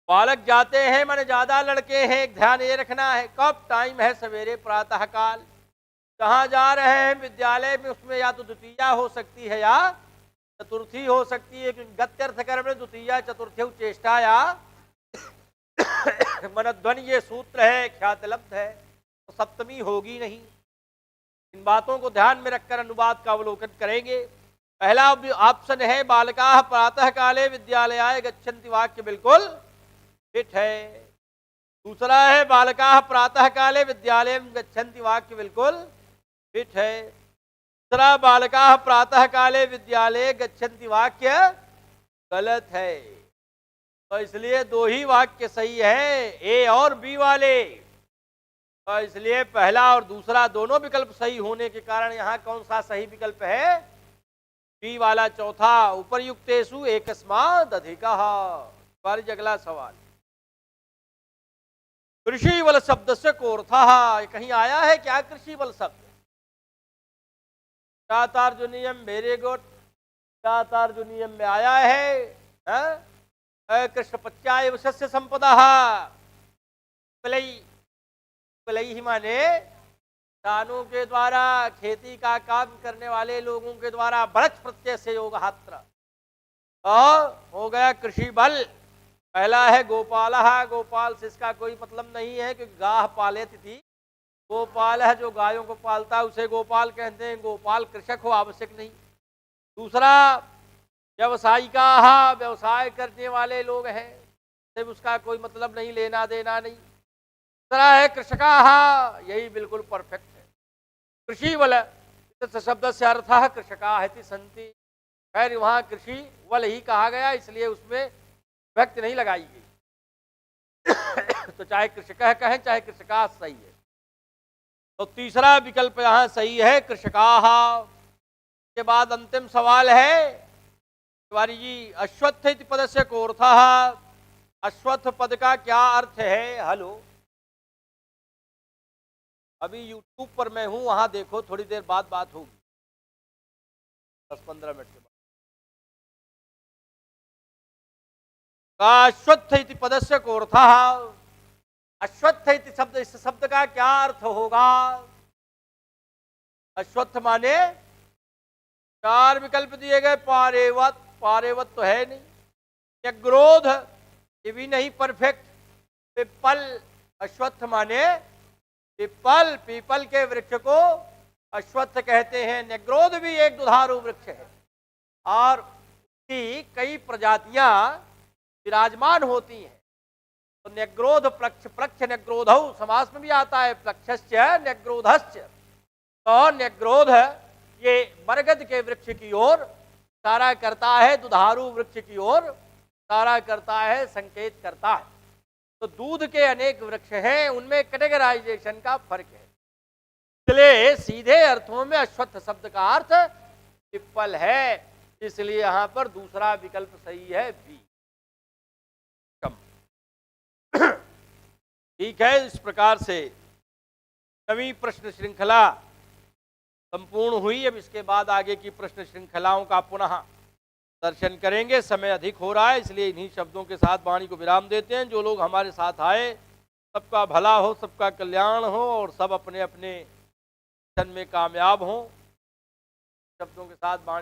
बालक जाते हैं माने ज्यादा लड़के हैं, ध्यान ये रखना है कब टाइम है, सवेरे प्रातःकाल। जहां जा रहे हैं विद्यालय में, उसमें या तो द्वितीया हो सकती है या चतुर्थी हो सकती है, क्योंकि गत्यर्थ कर्म में द्वितीया चतुर्थी चेष्टा या मनध्वनि ये सूत्र है, ख्यातलब्ध है, तो सप्तमी होगी नहीं। इन बातों को ध्यान में रखकर अनुवाद का अवलोकन करेंगे। पहला ऑप्शन है बालकाः प्रातः काले विद्यालयाय गच्छन्ति, वाक्य बिल्कुल फिट है। दूसरा है बालकाः प्रातः काले विद्यालय गच्छन्ति, वाक्य बिल्कुल फिट है। तीसरा बालकाः प्रातः काले विद्यालय गच्छन्ति, वाक्य गलत है। तो इसलिए दो ही वाक्य सही है, ए और बी वाले। तो इसलिए पहला और दूसरा दोनों विकल्प सही होने के कारण यहाँ कौन सा सही विकल्प है? बी वाला चौथा, उपरयुक्तेषु एकस्माद् अधिकः। अगला सवाल, कृषि बल शब्द से कोर्थः, कहीं आया है क्या कृषि बल शब्द? चातार्जुनीयम, वेरी गुड, चातार्जुनीयम में आया है। कृष्ण पत्याय सस्य संपदा, ही माने किसानों के द्वारा, खेती का काम करने वाले लोगों के द्वारा बृक्ष प्रत्यय से योगहात्र, और हो गया कृषि बल। पहला है गोपालः, गोपाल से इसका कोई मतलब नहीं है कि गाह पाले थी, गोपाल है जो गायों को पालता है उसे गोपाल कहते हैं, गोपाल कृषक हो आवश्यक नहीं। दूसरा व्यवसायिका, व्यवसाय करने वाले लोग हैं, सिर्फ उसका कोई मतलब नहीं, लेना देना नहीं। तीसरा है कृषका, यही बिल्कुल परफेक्ट है। कृषि बल शब्द से अर्थ कृषका है संति, खैर वहां कृषि बल ही कहा गया, इसलिए उसमें व्यक्त नहीं लगाई गई। तो चाहे कृषक कहें चाहे कृषका, सही है। तो तीसरा विकल्प यहाँ सही है, कृषका। के बाद अंतिम सवाल है तिवारी जी, अश्वत्थ इति पद से कोर्थः, अश्वत्थ पद का क्या अर्थ है? हेलो, अभी यूट्यूब पर मैं हूं, वहां देखो, थोड़ी देर बाद बात होगी, 10-15 मिनट के बाद। अश्वत्थ इति पद से कोर्थः, अश्वत्थ इति शब्द, इस शब्द का क्या अर्थ होगा? अश्वत्थ माने चार विकल्प दिए गए, पारेवत, पारेवत तो है नहीं, न्यग्रोध, ये भी नहीं परफेक्ट, पिप्पल, अश्वत्थ माने पिप्पल, पीपल के वृक्ष को अश्वत्थ कहते हैं। न्यग्रोध भी एक दुधारू वृक्ष है और उसकी कई प्रजातियां विराजमान होती हैं। तो न्यग्रोध प्लक्ष, प्लक्ष न्यग्रोधौ समास में भी आता है, प्लक्षश्च न्यग्रोधश्च। तो न्यग्रोध ये बरगद के वृक्ष की ओर इशारा करता है, दुधारू वृक्ष की ओर इशारा करता है, संकेत करता है। तो दूध के अनेक वृक्ष हैं, उनमें कैटेगराइजेशन का फर्क है। इसलिए सीधे अर्थों में अश्वत्थ शब्द का अर्थ पिप्पल है, इसलिए यहां पर दूसरा विकल्प सही है, बी। ठीक है, इस प्रकार से नवीं प्रश्न श्रृंखला संपूर्ण हुई। अब इसके बाद आगे की प्रश्न श्रृंखलाओं का पुनः दर्शन करेंगे। समय अधिक हो रहा है, इसलिए इन्हीं शब्दों के साथ वाणी को विराम देते हैं। जो लोग हमारे साथ आए, सबका भला हो, सबका कल्याण हो और सब अपने अपने मिशन में कामयाब हों। शब्दों के साथ वाणी